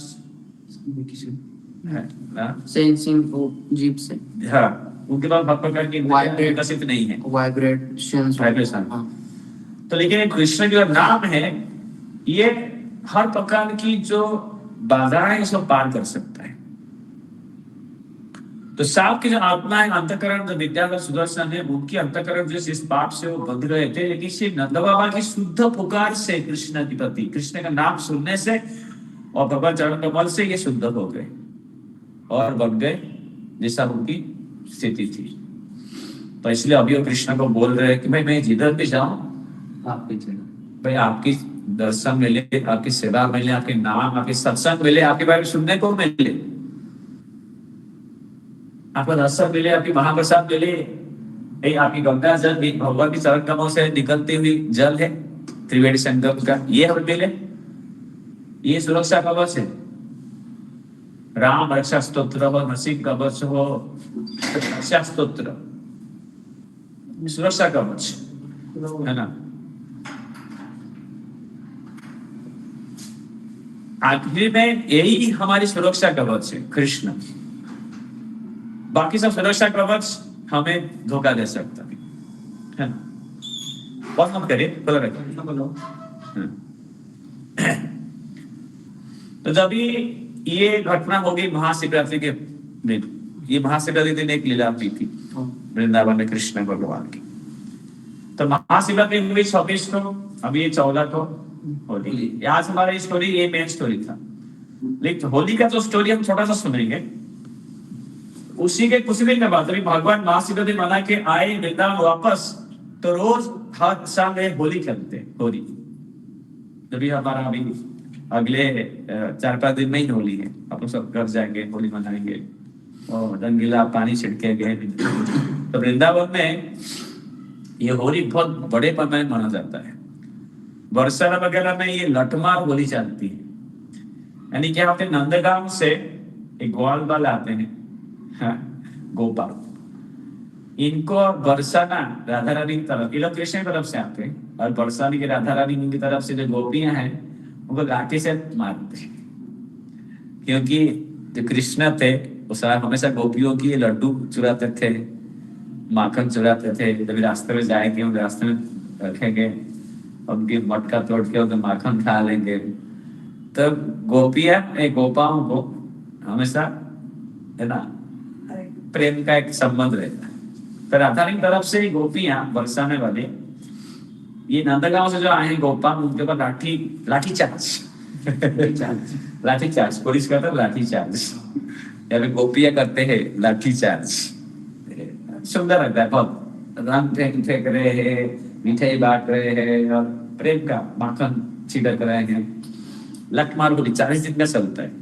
सेंसिंग जीप से,
हाँ उनके पास बहुत प्रकार की विकसित नहीं है
वाइब्रेशन।
तो लेकिन कृष्ण का नाम है ये हर प्रकार की जो बाधाएं इसको पार कर सकता है। तो सांप की जो आत्मा है अंतःकरण जो विद्याधर सुदर्शन है उनकी अंतःकरण जो इस पाप से वो बंध गए थे, लेकिन श्री नंद बाबा की शुद्ध पुकार से कृष्ण के प्रति कृष्ण का नाम सुनने से और भगवान चरण कमल से ये शुद्ध हो गए और बन गए जैसा उनकी स्थिति थी। तो इसलिए अभी वो कृष्ण को बोल रहे हैं कि भाई मैं जिधर भी जाऊं आपकी भाई आपकी दर्शन मिले, आपकी सेवा मिले, आपके नाम आपके सत्संग मिले, आपके बारे में सुनने को मिले, आपका दर्शन मिले, आपकी महाप्रसाद मिले, आपकी गंगा जल भगवान की चरण कमल से निकलती हुई जल है त्रिवेणी संगम का, ये हमें मिले, ये सुरक्षा कवच है। राम रक्षा स्तोत्र हो, नरसिंह कवच हो, रक्षा स्तोत्र सुरक्षा कवच है ना। आखिर में यही हमारी सुरक्षा कवच है कृष्ण। बाकी सब सुरक्षा कवच हमें धोखा दे सकता है ना। बहुत मत करिए, खुला रखिए। तो जब ये घटना होगी महाशिवरात्रि के दिन, ये महाशिवरात्रि दिन एक लीला हुई थी वृंदावन में कृष्ण भगवान की। तो महाशिवरात्रि हुई 26 को, अभी ये 14 को होली। आज हमारी स्टोरी ये मेन स्टोरी था, लेकिन होली का जो स्टोरी हम छोटा सा सुनेंगे उसी के कुछ दिन के बाद अभी भगवान महाशिवरात्रि मना के आए वृंदावन वापस, तो रोज हर साल होली खेलते होली। जब हमारा अभी अगले 4-5 दिन में ही होली है, आप सब घर जाएंगे होली मनाएंगे और रंगीला पानी छिड़केंगे। तो वृंदावन में ये होली बहुत बड़े पैमाने में माना जाता है। बरसाना वगैरह में ये लठमार होली चलती है, यानी क्या होते हैं नंदगांव से एक ग्वाल बाल आते हैं, हाँ, गोपाल, इनको बरसाना राधा रानी की तरफ, ये लोग कृष्ण की तरफ से आते हैं और बरसाने की राधा रानी की तरफ से जो गोपियां हैं उनको लाठी से मारते हैं, क्योंकि जो कृष्ण थे वो सारा हमेशा गोपियों की लड्डू चुराते थे, माखन चुराते थे। जब रास्ते में जाएंगे उन रास्ते में रखेंगे, उनकी मटका तोड़ के उनका माखन खा लेंगे। तब गोपियां गोपाओं को हमेशा, है ना, प्रेम का एक संबंध रहता है। तो राधा रानी की तरफ से गोपियां बरसाने वाले ये नंदगांव से जो आए हैं गोपाल, उनके ऊपर लाठी चार्ज पुलिस करता है, लाठी चार्ज या फिर गोपियां करते हैं लाठी चार्ज। सुंदर लगता है बहुत, रंग फेंक रहे हैं, मिठाई बांट रहे हैं और प्रेम का माखन छिड़क रहे हैं। लठमार होली 40 दिन का चलता है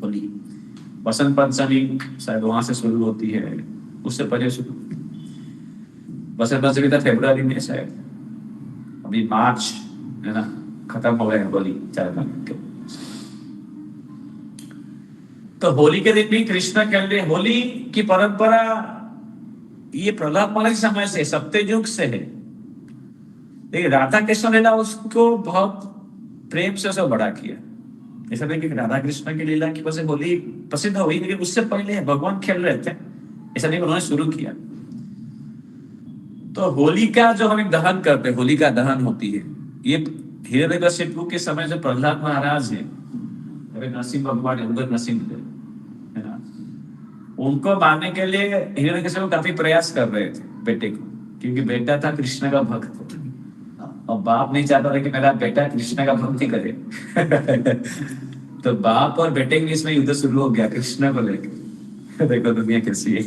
होली। बसंत पंचमी शायद वहां से शुरू होती है, उससे पहले शुरू। बसंत पंचमी था फरवरी में शायद, अभी मार्च, है ना, खत्म हो गए होली 4 दिन के। तो होली के दिन भी कृष्ण खेल रहे। होली की परंपरा ये प्रहलाद महाराज के समय से, सत्ययुग से है। लेकिन राधा कृष्ण लीला उसको बहुत प्रेम से उसे बड़ा किया। ऐसा नहीं कि राधा कृष्ण की लीला की वजह से होली प्रसिद्ध हुई, लेकिन उससे पहले भगवान खेल रहे थे, ऐसा नहीं उन्होंने शुरू किया। तो होली का जो हम एक दहन करते हैं, होली का दहन होती है, ये हिरण्यकशिपु के समय जो प्रहलाद महाराज है, नरसिंह भगवान नरसिंह है ना, उनको मारने के लिए हिरण्यकशिपु काफी प्रयास कर रहे थे बेटे को, क्योंकि बेटा था कृष्ण का भक्त और बाप नहीं चाहता था कि मेरा बेटा कृष्ण का भक्ति करे। तो बाप और बेटे के बीच में युद्ध शुरू हो गया कृष्ण को लेकर। देखो दुनिया कैसी है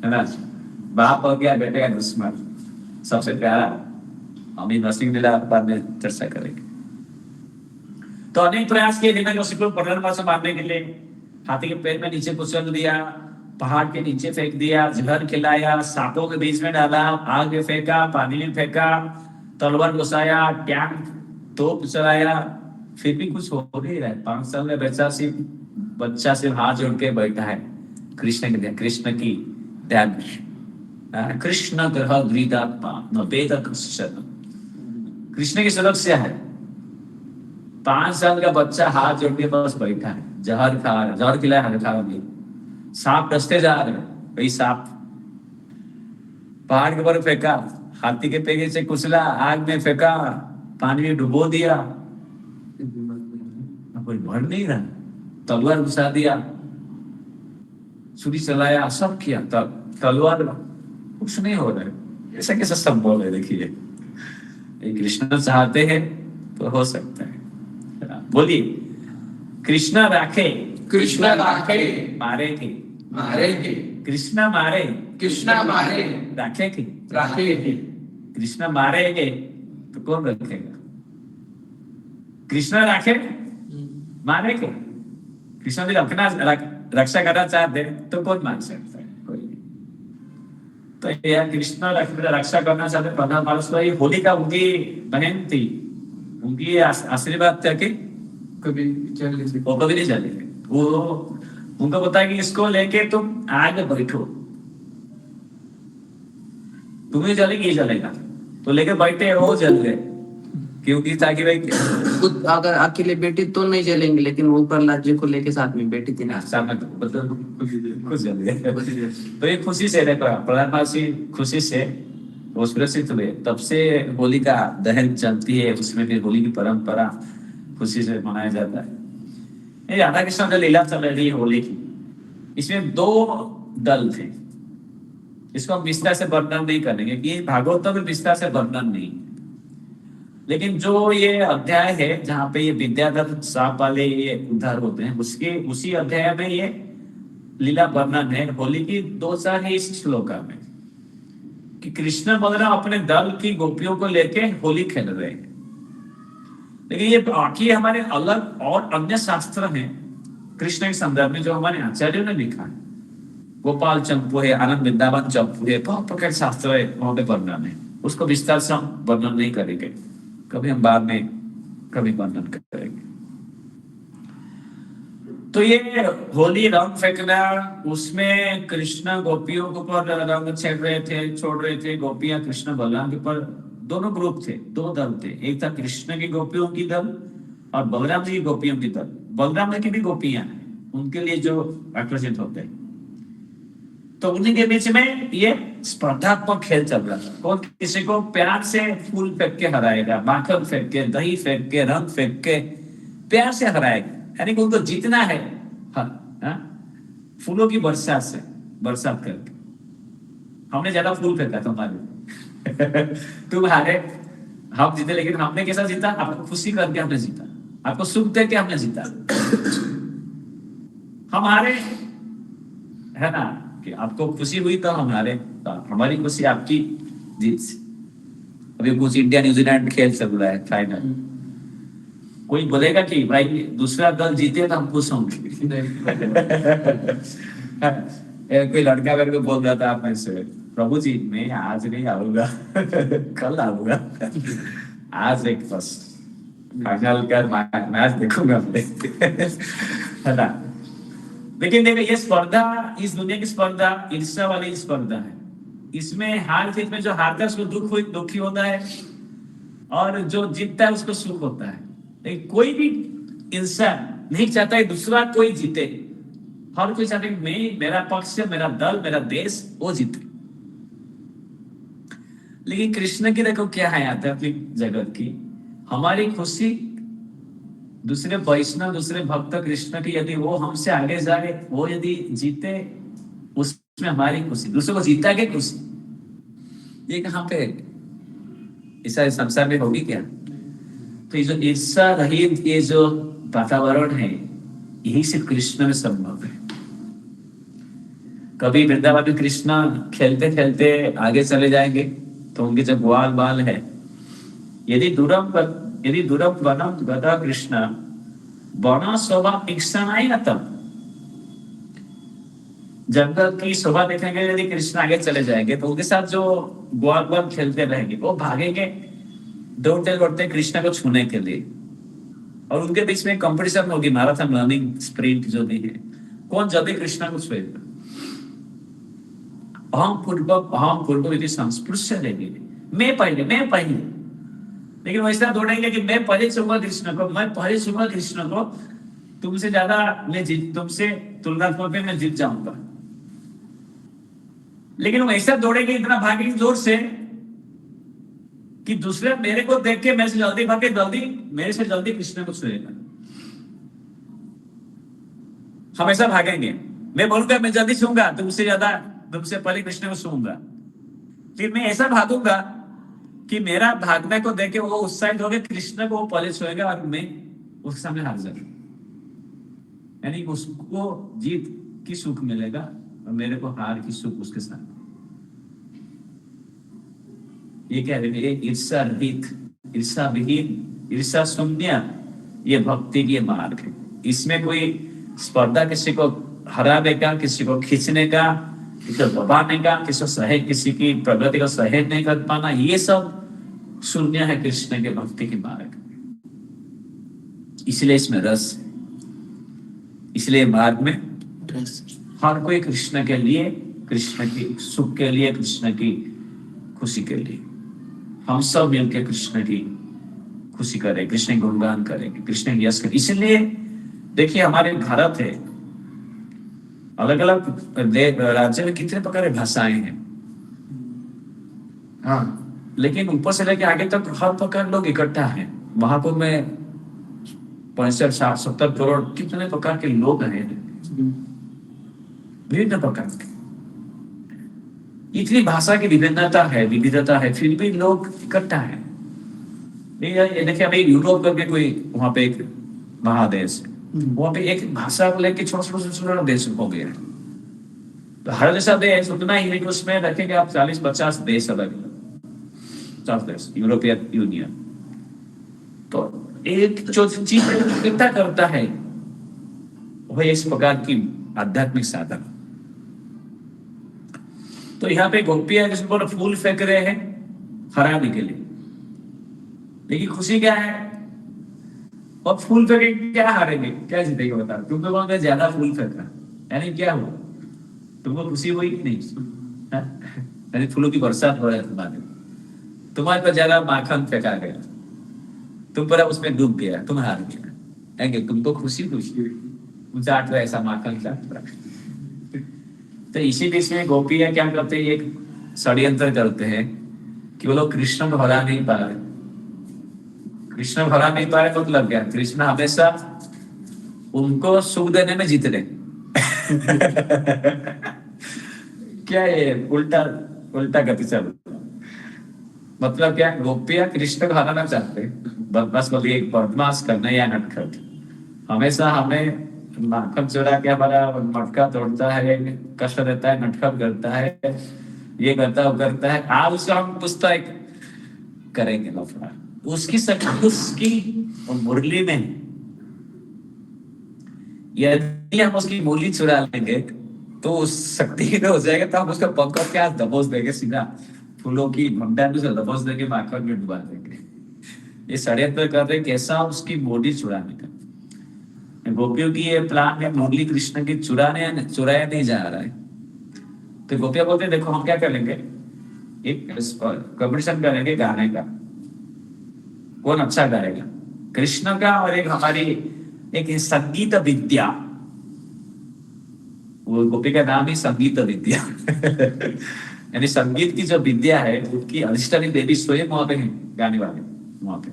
ना। बाप हो गया बेटे का दुश्मन, सबसे प्यारा। हम नरसिंह लीला बाद में चर्चा करेंगे। तो अनेक प्रयास किए हिरण्यकशिपु को प्रहलाद से मारने के लिए। हाथी के पैर में नीचे कुचल दिया, पहाड़ के नीचे फेंक दिया, जहर खिलाया, सांपों के बीच में डाला, आग में फेंका, पानी में फेंका, तलवार घुसाया, टैंक तोप चलाया, फिर भी कुछ हो नहीं रहा है। 5 साल में बच्चा सिर्फ हाथ जोड़ के बैठा है कृष्ण की ध्यान। कृष्ण ग्रह गृहीतात्मा न वेद कश्चन। कृष्ण की सुरक्षा है। 5 साल का बच्चा हाथ जोड़ के बस बैठा है, जहर खा रहा है, जहर खिलाया, हर खा रहा। सांप डसते जा रहे हैं, वही सांप पहाड़ के ऊपर फेंका, हाथी के पेगे से कुचला, आग में फेंका, पानी में डुबो दिया, कोई मर नहीं रहा। तलवार घुसा दिया, छुरी चलाया, सब किया, तब तलवार कुछ नहीं हो रहा है। ऐसा कैसा संभव है? देखिए, कृष्ण चाहते हैं तो हो सकता है। बोलिए, कृष्ण राखे मारे थे, कृष्ण मारे राखे थे। कृष्ण मारेंगे तो कौन रखेगा? कृष्ण राखे मारेंगे। कृष्ण भी रक्षा करना चाहते तो कौन मान सकता है? कोई नहीं। तो यह कृष्ण रक्षा करना चाहते प्रहलाद महाराज। ये होली का उनकी बहन थी, उनकी आशीर्वाद था कि कभी नहीं चलेंगे। वो उनको बताया कि इसको लेके तुम आगे बैठो, तुम्हें चलेगी, ये चलेगा। तो लेके बैठे, वो चल गए, क्योंकि ताकि भाई
खुद अगर अकेले बैठी तो नहीं चलेंगे, लेकिन वो प्रहलाद जी को लेके साथ में बैठी थी ना,
साथ में मतलब खुश चल गए। तो ये खुशी से प्रहलाद महाराज खुशी से वो सुरक्षित हुए। तब से होली का दहन चलती है, उसमें भी होली की परंपरा खुशी से मनाया जाता है। ये राधा कृष्ण जो लीला चल रही है होली की, इसमें 2 दल थे। इसको हम विस्तार से वर्णन नहीं करेंगे कि भागवत में विस्तार से वर्णन नहीं, लेकिन जो ये अध्याय है जहाँ पे ये विद्याधर सांप वाले ये उद्धार होते हैं, उसके उसी अध्याय में ये लीला वर्णन है होली की 2-4 ही श्लोका में, कि कृष्ण बलराम अपने दल की गोपियों को लेके होली खेल रहे हैं। लेकिन ये बाकी हमारे अलग और अन्य शास्त्र हैं कृष्ण के संदर्भ में, जो हमारे आचार्यों ने लिखा है। गोपाल चंपू है, आनंद वृंदावन चंपू है, बहुत प्रकार शास्त्र है, वहां पे वर्णन है। उसको विस्तार से हम वर्णन नहीं करेंगे, कभी हम बाद में कभी वर्णन करेंगे। तो ये होली रंग फेंकना, उसमें कृष्ण गोपियों के ऊपर रंग छेड़ रहे थे, छोड़ रहे थे, गोपियां कृष्ण बलराम के ऊपर दोनों ग्रुप थे, दो दल थे। एक था कृष्ण की गोपियों की दल और बलराम जी की गोपियों की दल। बलराम जी की भी गोपियां हैं, उनके लिए जो आकर्षित होते हैं। तो उन्हीं के बीच में ये स्पर्धात्मक खेल चल रहा था, कौन किसी को प्यार से फूल फेंक के हराएगा, माखन फेंक के, दही फेंक के, रंग फेंक के प्यार से हराएगा, यानी कि उनको जीतना है। हाँ, हाँ? फूलों की बरसात करके। हमने ज्यादा फूल फेंका तुम्हारे तुम हारे, हम जीते, लेकिन हमने कैसा जीता? आपको खुशी करके हमने जीता, आपको सुख दे के हमने जीता। हम हारे, है ना, कि आपको खुशी हुई तो हम हारे, तो हमारी खुशी आपकी जीत से। अभी कुछ इंडिया न्यूजीलैंड खेल चल रहा है फाइनल, कोई बोलेगा कि भाई दूसरा दल जीते तो हम खुश होंगे कोई लड़का मेरे को बोल रहा था आप में से, प्रभु जी मैं आज नहीं आऊंगा कल आऊंगा आज एक बस फाइनल का मैच देखूंगा है ना। लेकिन देखो ये स्पर्धा, इस दुनिया की स्पर्धा ईर्ष्या वाली स्पर्धा है। इसमें हार जीत में जो हारता है उसको दुखी होता है, और जो जीतता है उसको सुख होता है। लेकिन कोई भी इंसान नहीं चाहता है दूसरा कोई जीते, हर कोई चाहता है मैं, मेरा पक्ष, मेरा दल, मेरा देश वो जीते। लेकिन कृष्ण की देखो क्या है आध्यात्मिक जगत की, हमारी खुशी दूसरे वैष्णव, दूसरे भक्त कृष्ण की यदि वो हमसे आगे जाए, वो यदि जीते, उसमें हमारी खुशी। दूसरे को जीता के खुशी, ये कहाँ पे ऐसा संसार में होगी क्या? तो ये जो ईर्ष्या रहित ये जो वातावरण है, यही सिर्फ कृष्ण में संभव है। कभी वृंदावन में कृष्ण खेलते खेलते आगे चले जाएंगे तो उनके जब ग्वाल बाल है, यदि दूरम वनम गदा कृष्ण वन शोभा तीक्ष्णायतम, जंगल की शोभा देखेंगे यदि कृष्ण आगे चले जाएंगे तो उनके साथ जो ग्वाल बाल खेलते रहेंगे वो भागेंगे दौड़ते दौड़ते कृष्ण को छूने के लिए, और उनके बीच में कंपटीशन होगी, मैराथन रनिंग स्प्रिंट जो भी है, कौन जल्दी कृष्ण को छुएगा। हम पूर्व यदि संस्पृश्य लेंगे, मैं पहले, लेकिन वैसा दौड़ेंगे कि मैं पहले छूंगा कृष्ण को, तुमसे ज्यादा मैं तुमसे तुलनात्मक में मैं जीत जाऊंगा। लेकिन वो ऐसा दौड़ेंगे, इतना भागेंगे जोर से कि दूसरे मेरे को देख के मेरे से जल्दी भागे, मेरे से जल्दी कृष्ण को छुएगा। हमेशा भागेंगे, मैं बोलूंगा मैं जल्दी छूंगा, तुमसे पहले कृष्ण को छूंगा। फिर मैं ऐसा भागूंगा कि मेरा भागने को देख के वो उत्साहित हो गए, कृष्ण को वो पहले छुएगा और मैं उसके सामने हार जाऊंगा। यानी उसको जीत की सुख मिलेगा और मेरे को हार की सुख उसके साथ। ये कह रहे हैं ईर्ष्या रहित, ईर्ष्या विहीन, ईर्ष्या शून्य ये भक्ति की मार्ग है। इसमें कोई स्पर्धा किसी को हराने का, किसी को खींचने का, किसी को दबाने का, किसी की प्रगति का सहेज नहीं कर पाना, ये सब शून्य है कृष्ण के भक्ति की मार्ग। इसलिए इसमें रस है, इसलिए मार्ग में हर कोई कृष्ण के लिए, कृष्ण की सुख के लिए, कृष्ण की खुशी के लिए हम सब मिलकर कृष्ण की खुशी करें, कृष्ण गुणगान करेंगे, कृष्ण यश करें। इसलिए देखिए हमारे भारत है, अलग अलग राज्य में कितने प्रकार की भाषाएं हैं, हाँ, लेकिन ऊपर से लेकर आगे तक हर प्रकार लोग इकट्ठा हैं। महाकुंभ में 65-70 करोड़ कितने प्रकार के लोग हैं, विभिन्न प्रकार के, इतनी भाषा की विभिन्नता है, फिर भी लोग इकट्ठा है। ये देखिए अभी यूरोप करके कोई वहां पे एक महादेश है, वहां पे एक भाषा को लेकर छोटा देश हो गया है। तो हर जैसा देश उतना ही, लेकिन उसमें रखेंगे आप 40-50 देश, अलग 50 देश, यूरोपियन यूनियन। तो एक जो चीज इकट्ठा करता है वह इस प्रकार की आध्यात्मिक साधन। तो यहाँ पे गोपियां जिसको फूल फेंक रहे हैं हराने के लिए, लेकिन खुशी क्या है? और फूल फेंके क्या हारेंगे, क्या जीतेंगे बता? तुम तो कहोगे ज्यादा फूल फेंका, यानी क्या हुआ? तुमको खुशी हुई कि नहीं? यानी फूलों की बरसात हो रहा है तुम्हारे,
तुम्हारे पर ज्यादा माखन फेंका गया, तुम पर उसमें डूब गया, तुम हार गया, है तुमको खुशी खुशी हुई, चाट रहा ऐसा माखन चाट रहा। तो इसी बीच में गोपियां क्या करते हैं, एक षड्यंत्र करते हैं कि वो लोग कृष्ण को हरा नहीं पा रहे। कृष्ण को हरा नहीं पा रहे मतलब क्या, कृष्ण हमेशा उनको सुख देने में जीत रहे। क्या ये उल्टा उल्टा गति चल रहा है। मतलब क्या, गोपियां कृष्ण को हराना चाहते, बस बोलिए एक बदमाश करना या नटखट, हमेशा हमें माखन चुरा के हमारा मटका तोड़ता है, कष्ट देता है, नटखट करता है, ये करता है वो करता है, आज उसका हम पूछता है करेंगे लफड़ा, उसकी शक्ति उसकी मुरली में। यदि हम उसकी मूली चुरा लेंगे तो उस शक्ति में हो जाएगा, तो हम उसका पकड़ के हाथ दबोच देंगे, सीधा फूलों की भंडार में से दबोच देंगे, माखन में डुबा देंगे। ये षड्यंत्र कर रहे कैसा, उसकी मूली चुराने का। गोपियों की ये प्लान है, मुरली कृष्ण की चुराया नहीं जा रहा है। तो गोपियां बोलते देखो हम क्या करेंगे, एक कंपटीशन करेंगे गाने का, कौन अच्छा गाएगा, कृष्ण का और एक हमारी एक संगीत विद्या, वो गोपी का नाम ही संगीत विद्या। यानी संगीत की जो विद्या है उसकी अधिष्ठानी देवी स्वयं वहां पे है, गाने वाले वहां पे।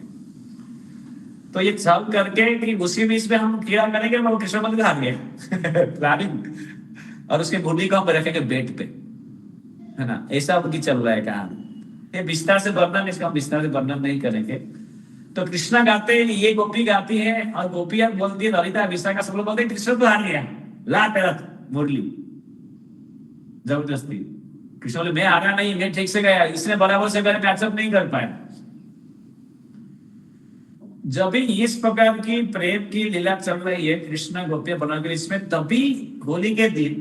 तो ये सब करके कि उसी बीच में हम क्या करेंगे, वो कृष्ण मंदिर हार गए प्लानिंग, और उसके मुरली को हम रखेंगे बेड पे, है ना, ऐसा उनकी चल रहा है कहानी। ये विस्तार से वर्णन, इसका हम विस्तार से वर्णन नहीं करेंगे। तो कृष्णा गाते हैं, ये गोपी गाती है, और गोपियां बोलती है, ललिता विशाखा सब लोग बोलते हैं कृष्ण तो हार गया, ला तेरा मुरली, जबरदस्ती। कृष्ण बोले मैं हारा नहीं, मैं ठीक से गया, इसने बराबर से मेरे मैचअप नहीं कर पाया। जब भी इस प्रकार की प्रेम की लीला चल रही है कृष्ण गोपियां बनाकर इसमें, तभी होली के दिन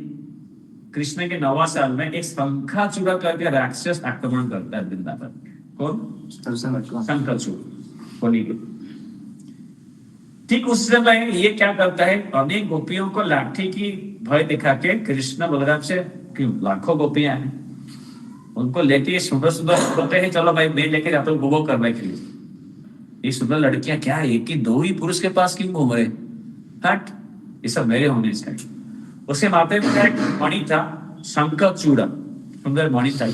कृष्ण के 9वां साल में एक शंखाचूड़ करके राक्षस आक्रमण करता है वृंदावन। कौन? शंखाचूड़। होली के ठीक उस समय ये क्या करता है, अनेक गोपियों को लाठी की भय दिखा के कृष्ण बलराम से, लाखों गोपियां हैं, उनको लेके सुंदर सुंदर बोलते हैं चलो भाई मैं लेके जाता हूँ भोग करने के लिए। ये सुंदर लड़कियां क्या एक ही दो ही पुरुष के पास क्यों घूम रहे, हट, ये सब मेरे होने चाहिए। उसके माथे में एक मणि था, शंखचूड़, सुंदर मणि था।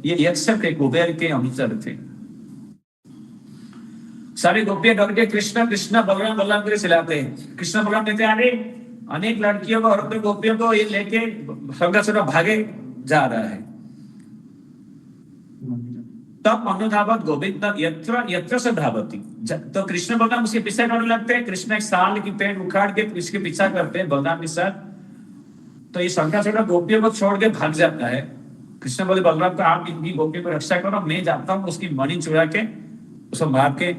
ये यक्ष थे, कुबेर के अनुचर थे। सारी गोपियां डर के कृष्ण कृष्ण बलराम बलराम के चिल्लाते हैं। कृष्ण बलराम कहते हैं अनेक लड़कियों को और गोपियों को ये लेके शंखचूड़ भागे जा रहा है। तब अनुधावत गोविंद यत्र यत्र से धावती, तो कृष्ण बलराम उसके पीछे करने लगते हैं। कृष्ण एक साल की पेड़ उखाड़ के इसके पीछा करते हैं बलराम के साथ। तो ये शंखचूड़ गोपियों को छोड़ के भाग जाता है। कृष्ण बोले बलराम को आप इनकी गोपियों को रक्षा करो, मैं जाता हूँ उसकी मणि चुरा के उसको मार के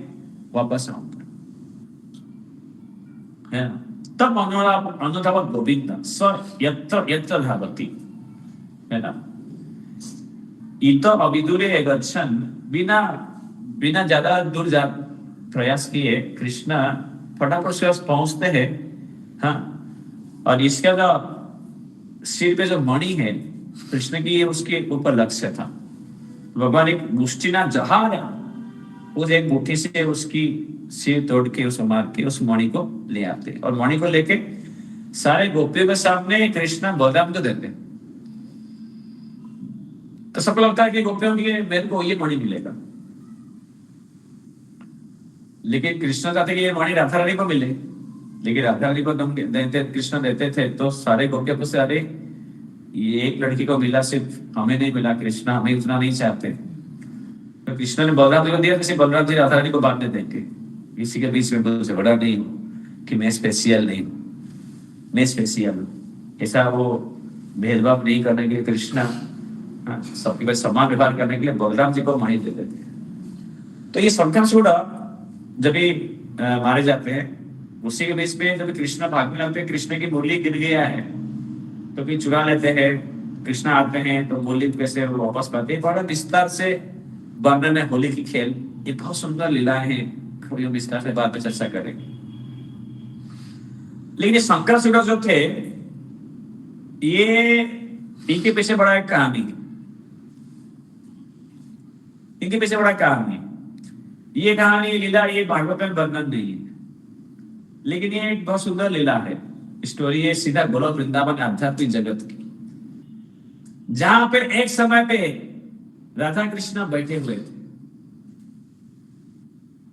वापस आऊंगा। तब अनुधावत गोविंद स यत्र यत्र धावती, है ना। इत अविदूरे गच्छन, बिना बिना ज्यादा दूर जा प्रयास किए कृष्ण फटाफट से पहुंचते हैं। हाँ, और इसका जो सिर पे जो मणि है कृष्ण की, उसके ऊपर लक्ष्य था। भगवान एक मुष्टिना जहां उस एक मुट्ठी से उसकी सिर तोड़ के उसको मार के उस मणि को ले आते, और मणि को लेके सारे गोपियों के सामने कृष्ण बलराम को देते। तो सबको लगता है कि गोपियों की मेरे को ये मणि मिलेगा, लेकिन कृष्ण चाहते कि ये मणि राधा रानी को मिले। लेकिन राधा रानी को तुम देते, कृष्ण देते थे तो सारे गोपियों को से अरे ये एक लड़की को मिला, सिर्फ हमें नहीं मिला, कृष्ण हमें उतना नहीं चाहते। तो कृष्ण ने बलराम जी को दिया, किसी बलराम जी राधा रानी को बाद में देंगे। किसी के बीच में मुझसे बड़ा नहीं हूँ कि मैं स्पेशल नहीं हूँ, मैं स्पेशल हूँ, ऐसा वो भेदभाव नहीं करने के लिए कृष्ण सबके पास समान व्यवहार करने के लिए बलराम जी को मणि दे देते हैं। तो ये शंखचूड़ जब भी मारे जाते हैं, उसी के बीच में जब कृष्ण भागने लगते हैं, कृष्ण की मुरली गिर गया है तो फिर चुरा लेते हैं। कृष्ण आते हैं तो मुरली कैसे वापस पाते हैं। बड़ा विस्तार से वर्णन है होली की खेल, ये बहुत सुंदर लीलाएं हैं, थोड़ी हम विस्तार से बाद में चर्चा करेंगे। लेकिन ये शंखचूड़ जो थे, ये इनके पीछे बड़ा एक कहानी है। इनके पीछे बड़ा कहानी है। ये कहानी लीला ये भागवत में वर्णन नहीं है, लेकिन ये एक बहुत सुंदर लीला है। स्टोरी है सीधा गोलोक वृंदावन आध्यात्मिक जगत की, जहां पे एक समय पे राधा कृष्ण बैठे हुए थे।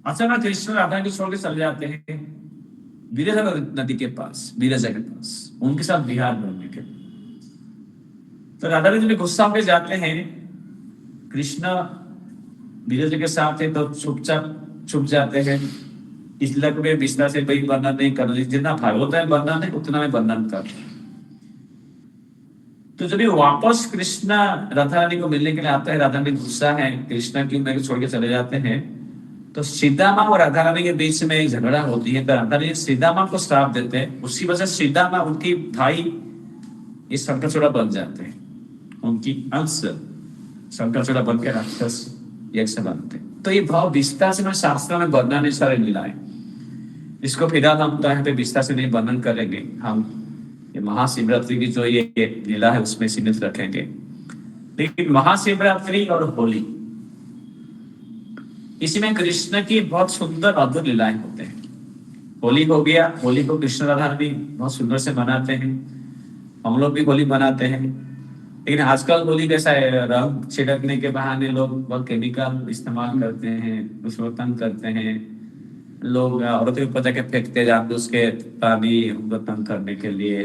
अचानक कृष्ण राधा को छोड़ के चले जाते हैं विरजा नदी के पास, विरजा के पास उनके साथ विहार करने के। तो राधा जी गुस्सा होकर जाते हैं, कृष्ण विरजा के साथ है तो चुपचाप छुप जाते हैं। इस लग में विस्तार से कोई वर्णन नहीं कर रही, जितना भागवत में वर्णन है उतना में वर्णन कर रहे। तो जब ये वापस कृष्ण राधा रानी को मिलने के लिए आता है, राधा रानी गुस्सा है कृष्ण की उन्हें छोड़ के चले जाते हैं। तो सीतामा और राधा रानी के बीच में एक झगड़ा होती है, तो राधा रानी सीतामा को श्राप देते हैं। उसी वजह से सीतामा उनकी भाई इस शंकरचूड़ा बन जाते हैं, उनकी अंश शंकरचूड़ा बन के राक्षस यक्ष बनते हैं। तो ये भाव विस्तार से शास्त्र में वर्णन है, सारे लीलाएं। इसको फिलहाल हम यहाँ पे विस्तार से नहीं वर्णन करेंगे, हम ये महाशिवरात्रि की जो ये लीला है उसमें सीमित रखेंगे। लेकिन महाशिवरात्रि और होली, इसमें कृष्ण की बहुत सुंदर अद्भुत लीलाएं होते हैं। होली हो गया, होली को कृष्ण राधा रानी बहुत सुंदर से मनाते हैं, हम लोग भी होली मनाते हैं। लेकिन आजकल होली कैसा है, रंग छिड़कने के बहाने लोग बहुत केमिकल इस्तेमाल करते हैं, दूसरों तंग करते हैं। लोग औरतों के ऊपर जाके फेंकते जाते उसके पानी उनको तंग करने के लिए,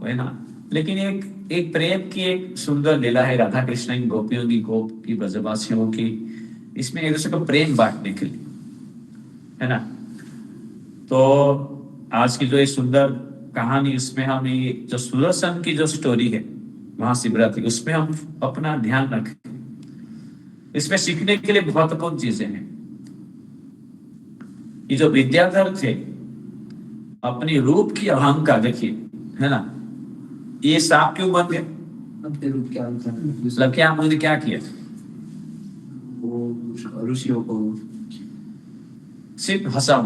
है ना। लेकिन एक प्रेम की एक सुंदर लीला है राधा कृष्ण की, गोपियों की, गोप की, ब्रजवासियों की, इसमें एक दूसरे को प्रेम बांटने के लिए, है ना। तो आज की जो ये सुंदर कहानी, इसमें हम ये जो सुदर्शन की जो स्टोरी है महाशिवरात्रि, उसमें हम अपना ध्यान रखें। इसमें सीखने के लिए बहुत बहुत चीजें हैं। ये जो विद्याधर थे, अपनी रूप की अहंकार देखिए, है ना। ये सांप क्यों बन गए?
अपने रूप क्या
मतलब क्या उन्होंने क्या किया?
वो ऋषियों को
सिर्फ हंसा,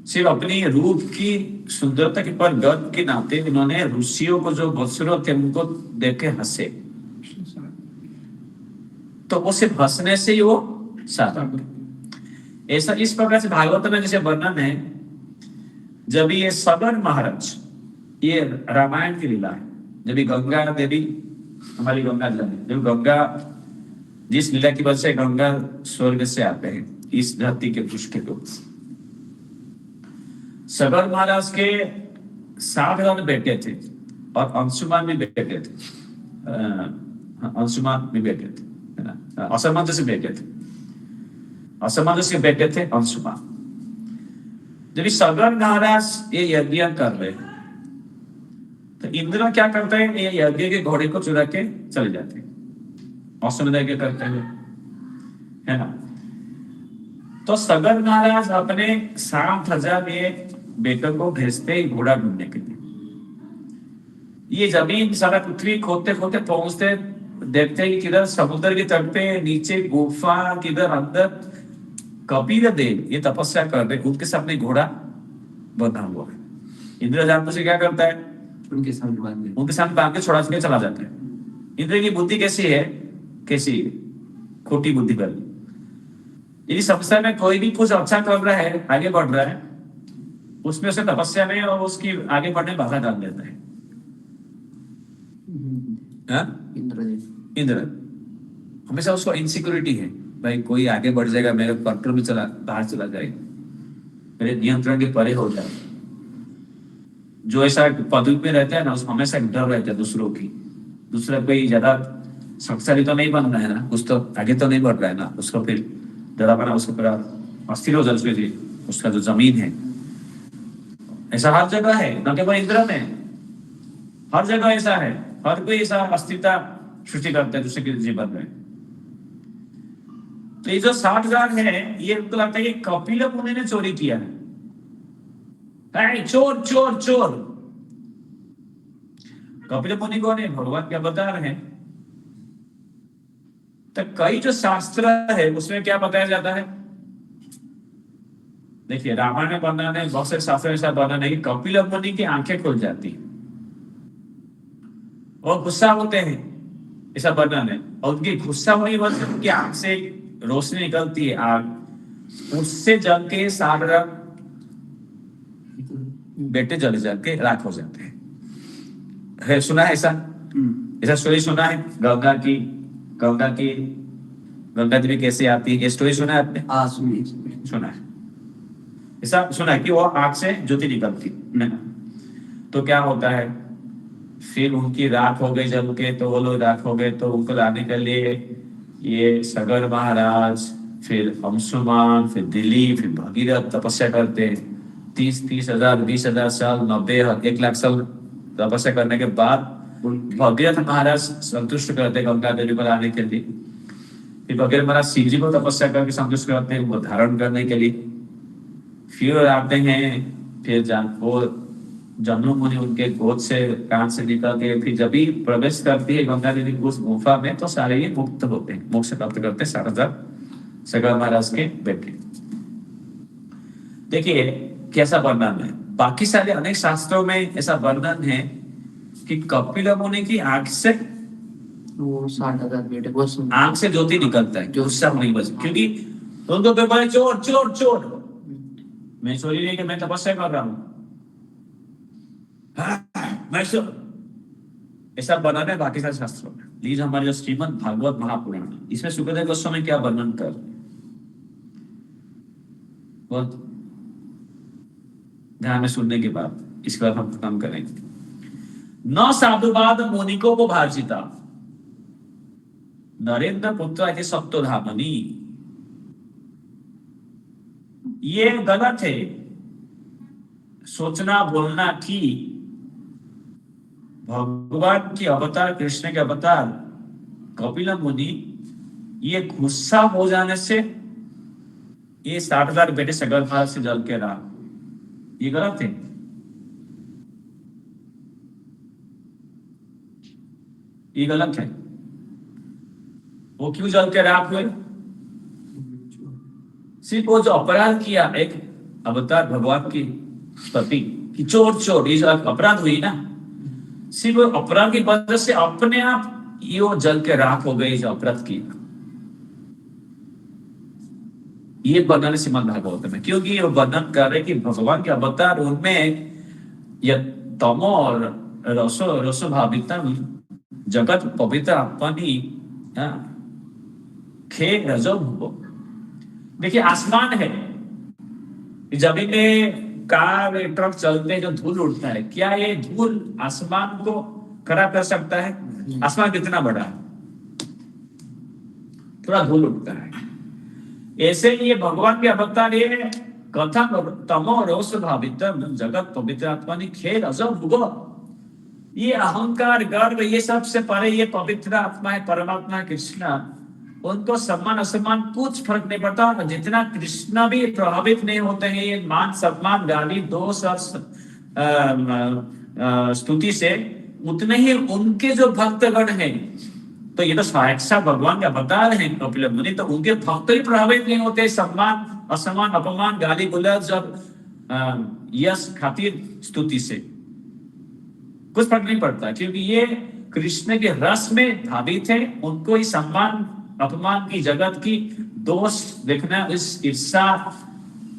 सिर्फ अपनी रूप की सुंदरता के पर गर्व के नाते उन्होंने ऋषियों को जो बदसूरत थे उनको देख के हंसे। तो वो सिर्फ हंसने से ही वो साधक। ऐसा इस प्रकार से भागवत में जैसे वर्णन है, जब ये सगर महाराज, ये रामायण की लीला है, जब गंगा देवी हमारी गंगा जल, जब गंगा जिस लीला की वजह से गंगा स्वर्ग से आते हैं इस धरती के पृष्ठ को, सगर महाराज के 60,000 बेटे थे और अंशुमान भी बेटे थे, अंशुमान भी बेटे थे, है ना। असमंजस बेटे थे, असमंजस के बेटे थे अंशुमान। जब सगर महाराज ये यज्ञ कर रहे हैं तो इंद्र क्या करते हैं, ये यज्ञ के घोड़े को चुरा के चले जाते हैं, औसम यज्ञ करते हुए, है ना। तो सगर महाराज अपने 60,000 ये बेटों को भेजते ही घोड़ा ढूंढने के लिए। ये जमीन सारा पृथ्वी खोदते खोदते पहुंचते, देखते हैं कि किधर समुद्र के तट पे नीचे गुफा, किधर अंदर कपिल देव ये तपस्या कर रहे, उनके सामने घोड़ा बंधा हुआ है। इंद्रजान से क्या करता है,
उनके सामने
बांध के छोड़ा के चला जाता है। इंद्र की बुद्धि कैसी है, कैसी खोटी बुद्धि पर। यदि संसार में कोई भी कुछ अच्छा कर रहा है, आगे बढ़ रहा है, उसमें उसे तपस्या में और उसकी आगे बढ़ने में बाधा डाल देता है। इंद्र हमेशा उसको इनसिक्योरिटी है, भाई कोई आगे बढ़ जाएगा, मेरे कंट्रोल में बाहर चला जाएगा, मेरे नियंत्रण के परे हो जाए। जो ऐसा पदवी में रहता है ना, उसको हमेशा डर रहता है दूसरों की, दूसरा कोई ज्यादा शक्तिशाली तो नहीं बन रहा है ना, कुछ तो आगे तो नहीं बढ़ रहा है ना, उसको फिर डरा बना, उसको पूरा अस्थिर हो जाए उसका जो जमीन है। ऐसा हर जगह है, न केवल इंद्र में, हर जगह ऐसा है। हर कोई ऐसा अस्थिरता सृष्टि करता है दूसरे के जीवन में। तो ये जो 60,000 है, ये उनको लगता है कि कपिल मुनि ने चोरी किया है। चोर चोर चोर। कपिल मुनि कौन है, भगवान क्या बता रहे हैं। तो कई जो शास्त्र है उसमें क्या बताया जाता है, देखिए रामायण में वर्णन है, बहुत से शास्त्र ऐसा वर्णन है कि कपिल मुनि की आंखें खुल जाती, और गुस्सा होते हैं ऐसा वर्णन है। और उनकी गुस्सा होने की वजह से उनकी आंख से रोशनी निकलती है, आग, उससे जल के सारा बेटे जल के राख हो जाते हैं। सुना है ऐसा? ऐसा स्टोरी सुना है गंगा की? गंगा जी में कैसे आती है, ये स्टोरी सुना है आपने?
हाँ सुनिए।
सुना है, ऐसा सुना है कि वो आग से ज्योति निकलती है ना। तो क्या होता है, फिर उनकी राख हो गई जल के, तो वो लोग राख हो गए, तो उनको लाने के लिए ये सगर महाराज, फिर अंशुमान, फिर दिलीप, फिर भगीरथ तपस्या करते हैं। 30,000 20,000 साल, 90 1 लाख साल तपस्या करने के बाद भगीरथ महाराज संतुष्ट करते गंगा देवी को लाने के लिए। फिर भगीरथ महाराज शिव जी को तपस्या करके संतुष्ट करते हैं उनको धारण करने के लिए। फिर आते हैं, फिर वो जम्मू मुनि उनके गोद से कान से निकल के फिर जब भी प्रवेश करती है गंगा देवी उस गुफा में, तो सारे ये मुक्त होते हैं, मोक्ष प्राप्त करते हैं 7,000 सगर महाराज के बेटे। देखिए कैसा वर्णन है। बाकी सारे अनेक शास्त्रों में ऐसा वर्णन है कि कपिल मुनि की आंख से
वो 60,000 बेटे वो सुन।
आंख से ज्योति निकलता है, गुस्सा होने की वजह से, क्योंकि उनको तो बोले चोर चोर चोर, मैं चोरी नहीं कि मैं तपस्या कर रहा हूं, मैं ऐसा वर्णन है बाकी सारे शास्त्रों में। लीजिए हमारे जो श्रीमद् भागवत महापुराण, इसमें सुखदेव गोस्वामी क्या वर्णन कर, बहुत ध्यान में सुनने के बाद इसके बाद हम खत्म करेंगे। न साधुवाद मोनिको को भाजिता नरेंद्र पुत्र के सप्तधामनी, ये गलत है सोचना बोलना कि भगवान के अवतार, कृष्ण के अवतार कपिल मुनि ये गुस्सा हो जाने से ये 60,000 बेटे सगर महाराज से जल के रहा, ये गलत है। ये गलत है। वो क्यों जल के राख हुए? सिर्फ वो जो अपराध किया एक अवतार भगवान की पति कि चोर चोर, ये अपराध हुई ना, सिर्फ अपराध की वजह से अपने आप ये वो जल के राख हो गई जो अपराध किया। ये वर्णन श्रीमद् भागवत में, क्योंकि ये वर्णन कर रहे कि भगवान के अवतार उनमें यह तमो और रसो भावितम जगत पवित्र अपनी खे रजो। देखिए आसमान है, जमीन में कार ट्रक चलते हैं जो धूल उड़ता है, क्या ये धूल आसमान को खराब कर सकता है? आसमान कितना बड़ा है, थोड़ा धूल उड़ता है। ऐसे ही ये भगवान के अवतार ये कथा तमो रोष भावित जगत पवित्र आत्मा खेल अजब, ये अहंकार गर्व ये सब से परे ये पवित्र आत्मा है, परमात्मा कृष्ण, उनको सम्मान असम्मान कुछ फर्क नहीं पड़ता। जितना कृष्ण भी प्रभावित नहीं होते हैं ये मान सम्मान गाली दोष और स्तुति से, उतने ही उनके जो भक्तगण हैं, तो ये तो साक्षात भगवान का अवतार है कपिल मुनि, तो उनके भक्त ही प्रभावित नहीं होते सम्मान असम्मान अपमान गाली गुलाज और यश खातिर स्तुति से, कुछ फर्क नहीं पड़ता, क्योंकि ये कृष्ण के रस में भावित है। उनको ही सम्मान अपमान की जगत की दोष देखना, इस ईर्षा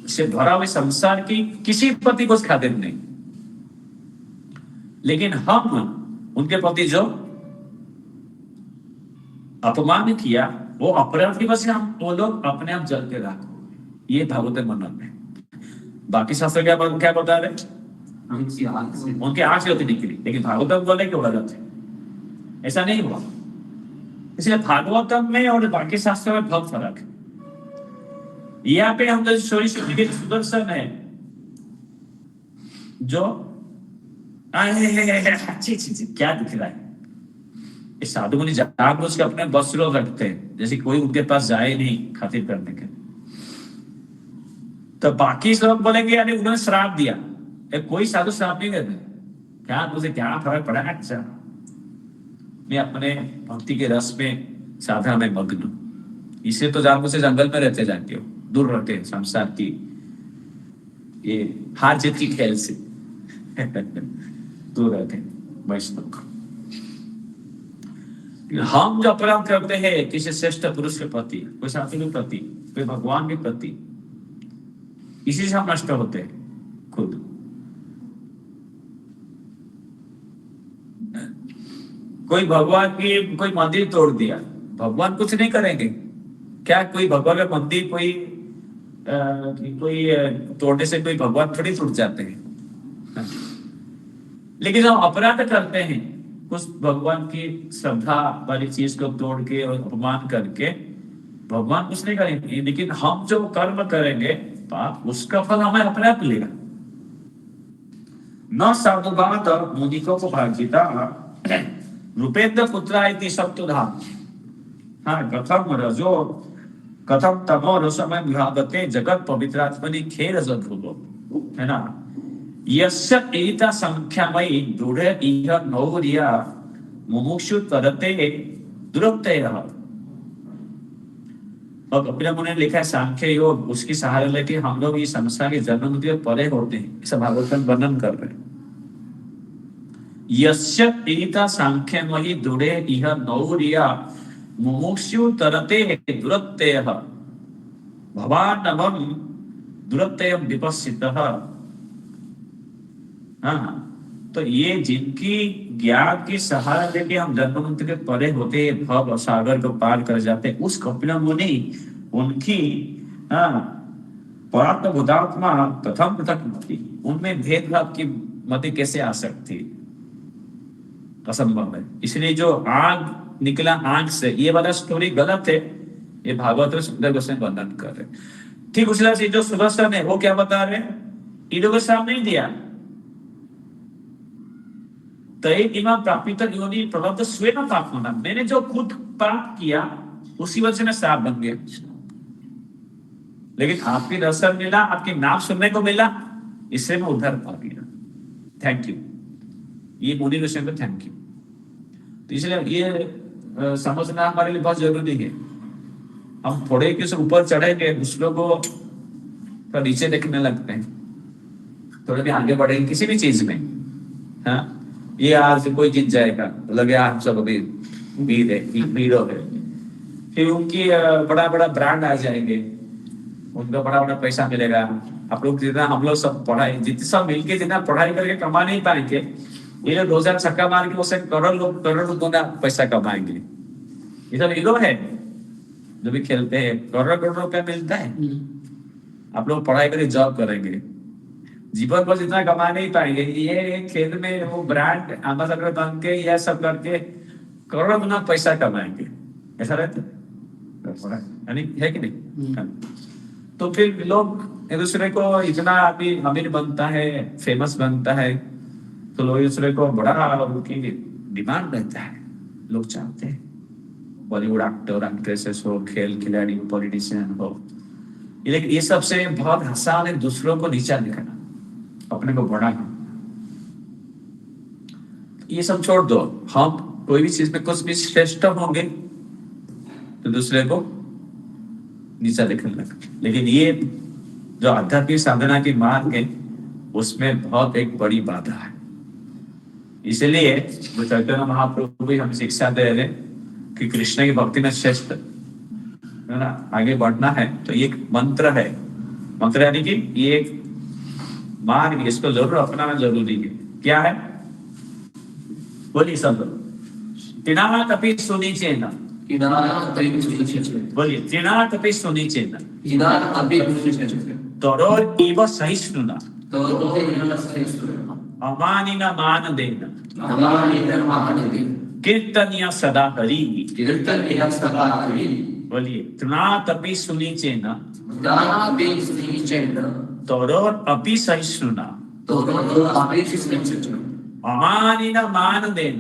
से भरा हुए संसार की किसी प्रति कुछ खातिर नहीं। लेकिन हम उनके प्रति जो अपमान किया वो अपराध की वजह से हम वो लोग अपने आप जल के राख, ये भागवत वर्णन में। बाकी शास्त्र क्या बता रहे, उनके आंख से होती निकली, लेकिन भागवतम बोले कि गलत है, ऐसा नहीं हुआ। इसलिए भागवतम में और बाकी शास्त्रों में बहुत फर्क है। यहाँ पे हम सुदर्शन है जो अच्छी क्या दिख रहा है, इस साधु मुनि जानबूझ के अपने वस्त्र रखते हैं जैसे कोई उनके पास जाए नहीं खातिर करने के। तो बाकी लोग बोलेंगे यानी उन्होंने श्राप दिया, कोई साधु श्राप नहीं देते, क्या मुझे क्या फर्क पड़ा, अच्छा मैं अपने भक्ति के रस में साधना में मग्न, इसे तो जानबूझ से जंगल में रहते जाते हो, दूर रहते हैं संसार की ये हार जीत की खेल से दूर रहते हैं वैष्णव। हम जो अपराध करते हैं किसी श्रेष्ठ पुरुष के प्रति, कोई साथी के प्रति, कोई भगवान के प्रति, इसी से हम नष्ट होते हैं खुद। कोई भगवान की कोई मंदिर तोड़ दिया, भगवान कुछ नहीं करेंगे क्या? कोई भगवान का मंदिर कोई तोड़ने से कोई भगवान थोड़ी टूट जाते हैं। लेकिन हम अपराध करते हैं उस भगवान की श्रद्धा वाली चीज को तोड़ के और अपमान करके, भगवान कुछ नहीं करेंगे। लेकिन हम जो कर्म करेंगे पाप, उसका फल हमें अपने आप मिलेगा। न साधुवाद मुनिको को भागिता रूपेन्द्र पुत्रा इति सप्तधाम। हाँ, कथम रजो कथम तमो रसमय विभागते जगत पवित्रात्मनि खेर जगो, है ना। यस्य एता संख्यामयी दृढ़ इह नौर्या मुमुक्षु तरते दुरक्तयः। और कपिल मुनि ने लिखा है सांख्य योग, उसकी सहारा लेके हम लोग इस संसार के जन्म मृत्यु परे होते हैं। इस भागवत में वर्णन कर रहे हैं। यस्य एता सांख्यमयी दृढ़ इह नौर्या मुमुक्षु तरते दुरक्तयः भवानवं दुरक्तयं विपश्चितः। हाँ, तो ये जिनकी ज्ञान की सहारा लेके हम जन्म मृत्यु के परे होते हैं, भव सागर को पार कर जाते हैं, उस कपिल मुनि उनकी परात्म बुधात्मा कथम पृथक मति, उनमें भेदभाव की मति कैसे आ सकती? असंभव है। इसलिए जो आग निकला आग से, ये वाला स्टोरी गलत है। ये भागवत में सुंदर गोस्वामी वर्णन कर रहे हैं। ठीक उसी तरह से जो सुदर्शन है वो क्या बता रहे हैं? ईडो को सामने नहीं दिया, तय इमाम प्रापित योनि प्रबद्ध स्वेन पापमना, मैंने जो खुद पाप किया उसी वजह से मैं श्राप बन गया। लेकिन आपकी दर्शन मिला, आपके नाम सुनने को मिला, इससे मैं उद्धार पा गया। थैंक यू, ये मुनि ऋषि को थैंक यू। तो इसलिए ये समझना हमारे लिए बहुत जरूरी है। हम थोड़े के ऊपर चढ़ेंगे, दूसरों को तो नीचे देखने लगते हैं, थोड़े भी आगे बढ़ेंगे किसी भी चीज में। हाँ, ये आज कोई जीत जाएगा, लगे आप सब अभी हीरो है, फिर उनकी बड़ा बड़ा ब्रांड आ जाएंगे, उनका बड़ा बड़ा पैसा मिलेगा। आप लोग जितना हम लोग सब पढ़ाई जितने सब मिलके जितना पढ़ाई करके कमा नहीं पाएंगे, ये लोग 2000 छक्का मार के उससे करोड़ गुना पैसा कमाएंगे। ये सब हीरो है जो भी खेलते हैं, करोड़ रुपया मिलता है। आप लोग पढ़ाई करके जॉब करेंगे, जीवन भर जितना कमा नहीं पाएंगे। ये खेल में वो ब्रांड एम्बेसडर बन के यह सब करके करोड़ों गुना पैसा कमाएंगे। ऐसा रहता है कि नहीं? तो फिर लोग एक दूसरे को इतना अभी अमीर बनता है, फेमस बनता है, तो लोग एक दूसरे को बड़ा उनकी डिमांड रहता है, लोग चाहते हैं। बॉलीवुड एक्टर एक्ट्रेसेस हो, खेल खिलाड़ी, पॉलिटिशियन हो, लेकिन ये सबसे बहुत आसान है दूसरों को नीचा दिखाना, अपने को बड़ा है। ये सब छोड़ दो। हम कोई भी चीज में कुछ भी श्रेष्ठ होंगे तो दूसरे को नीचा दिखने लगे। लेकिन ये जो आध्यात्मिक साधना की मार्ग है उसमें बहुत एक बड़ी बाधा है। इसलिए जो चैतन्य महाप्रभु भी हमें शिक्षा दे रहे कि कृष्ण की भक्ति में श्रेष्ठ है ना, आगे बढ़ना है तो ये एक मंत्र है। मंत्र यानी कि ये एक मार्ग, इसको जरूर अपनाना जरूरी है। क्या है? बोलिए सब लोग। तिनात अपि सुनिचेन, बोलिए तिनात अपि सुनिचेन, तरोर इव सहिष्णुना, अमानिन मानदेन, कीर्तनीय सदा हरि। बोलिए तृणात अपि सुनिचेन, तरोर अपि सहिष्णुना, अमानिन मानदेन,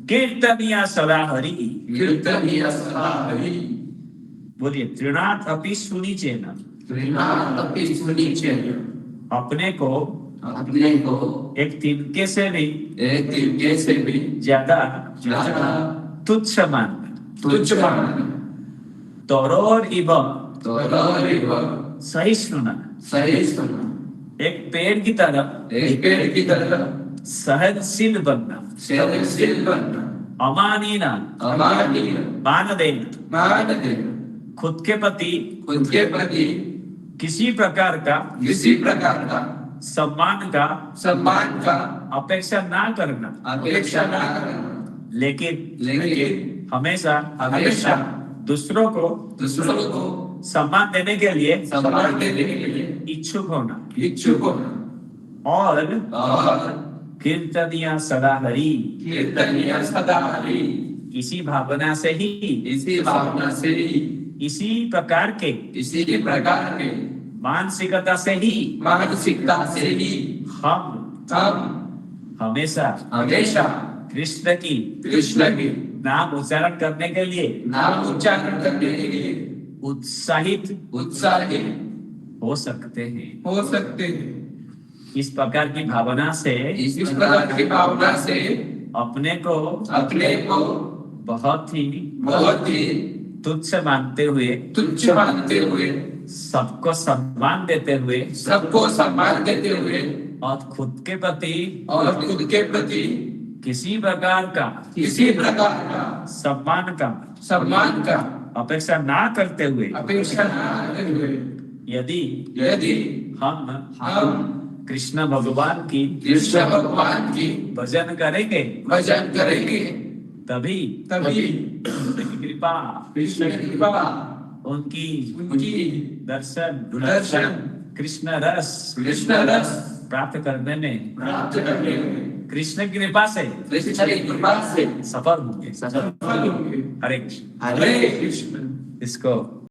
कीर्तनीय सदा हरि। बोलिए तृणात अपि सुनिचेन, अपने को एक तिनके से भी ज्यादा तुच्छ मान, तरोर इव सहिष्णुना, एक पेड़ की तरह सहनशील बनना,
सहनशील बनना,
अमानीना,
अमानवीय,
मान देना,
मानवीय,
खुद के प्रति
खुद के प्रति
किसी प्रकार का
किसी प्रकार का
सम्मान का
सम्मान का
अपेक्षा ना करना,
अपेक्षा न करना,
लेकिन
लेकिन
हमेशा
हमेशा
दूसरों को
दूसरों को
सम्मान देने के लिए
सम्मान देने के लिए
इच्छुक होना
इच्छुक होना
और
और
कीर्तनिया सदा हरि,
कीर्तनीय सदा हरि,
इसी भावना से ही,
इसी भावना से ही,
इसी प्रकार के
इसी प्रकार के
मानसिकता से ही
मानसिकता से ही
हम
हम
हमेशा
हमेशा
कृष्ण की
कृष्ण के
नाम उच्चारण करने के लिए
नाम उच्चारण करने के लिए
उत्साहित
उत्साहित
हो सकते हैं।
हो सकते हैं।
इस प्रकार की भावना से
इस प्रकार की भावना से
अपने को
अपने को
बहुत ही
बहुत ही
तुच्छ मानते हुए,
तुच्छ मानते हुए,
सबको सम्मान देते हुए
सबको सम्मान देते हुए
और खुद के प्रति
और खुद के प्रति
किसी प्रकार का
किसी प्रकार का
सम्मान का
अपेक्षा
ना करते हुए
न करते हुए
यदि
यदि
हम
हम
कृष्ण भगवान की
कृष्ण भगवान की
भजन करेंगे
भजन करेंगे
तभी
तभी
कृष्ण की कृपा,
कृष्ण की कृपा,
उनकी
उनकी दर्शन,
कृष्ण रस
कृष्ण रस
प्राप्त करने में
प्राप्त करने में
कृष्ण की कृपा से
कृष्ण की कृपा से
सफल होंगे।
सफल होंगे।
हरे कृष्ण।
हरे कृष्ण।
इसको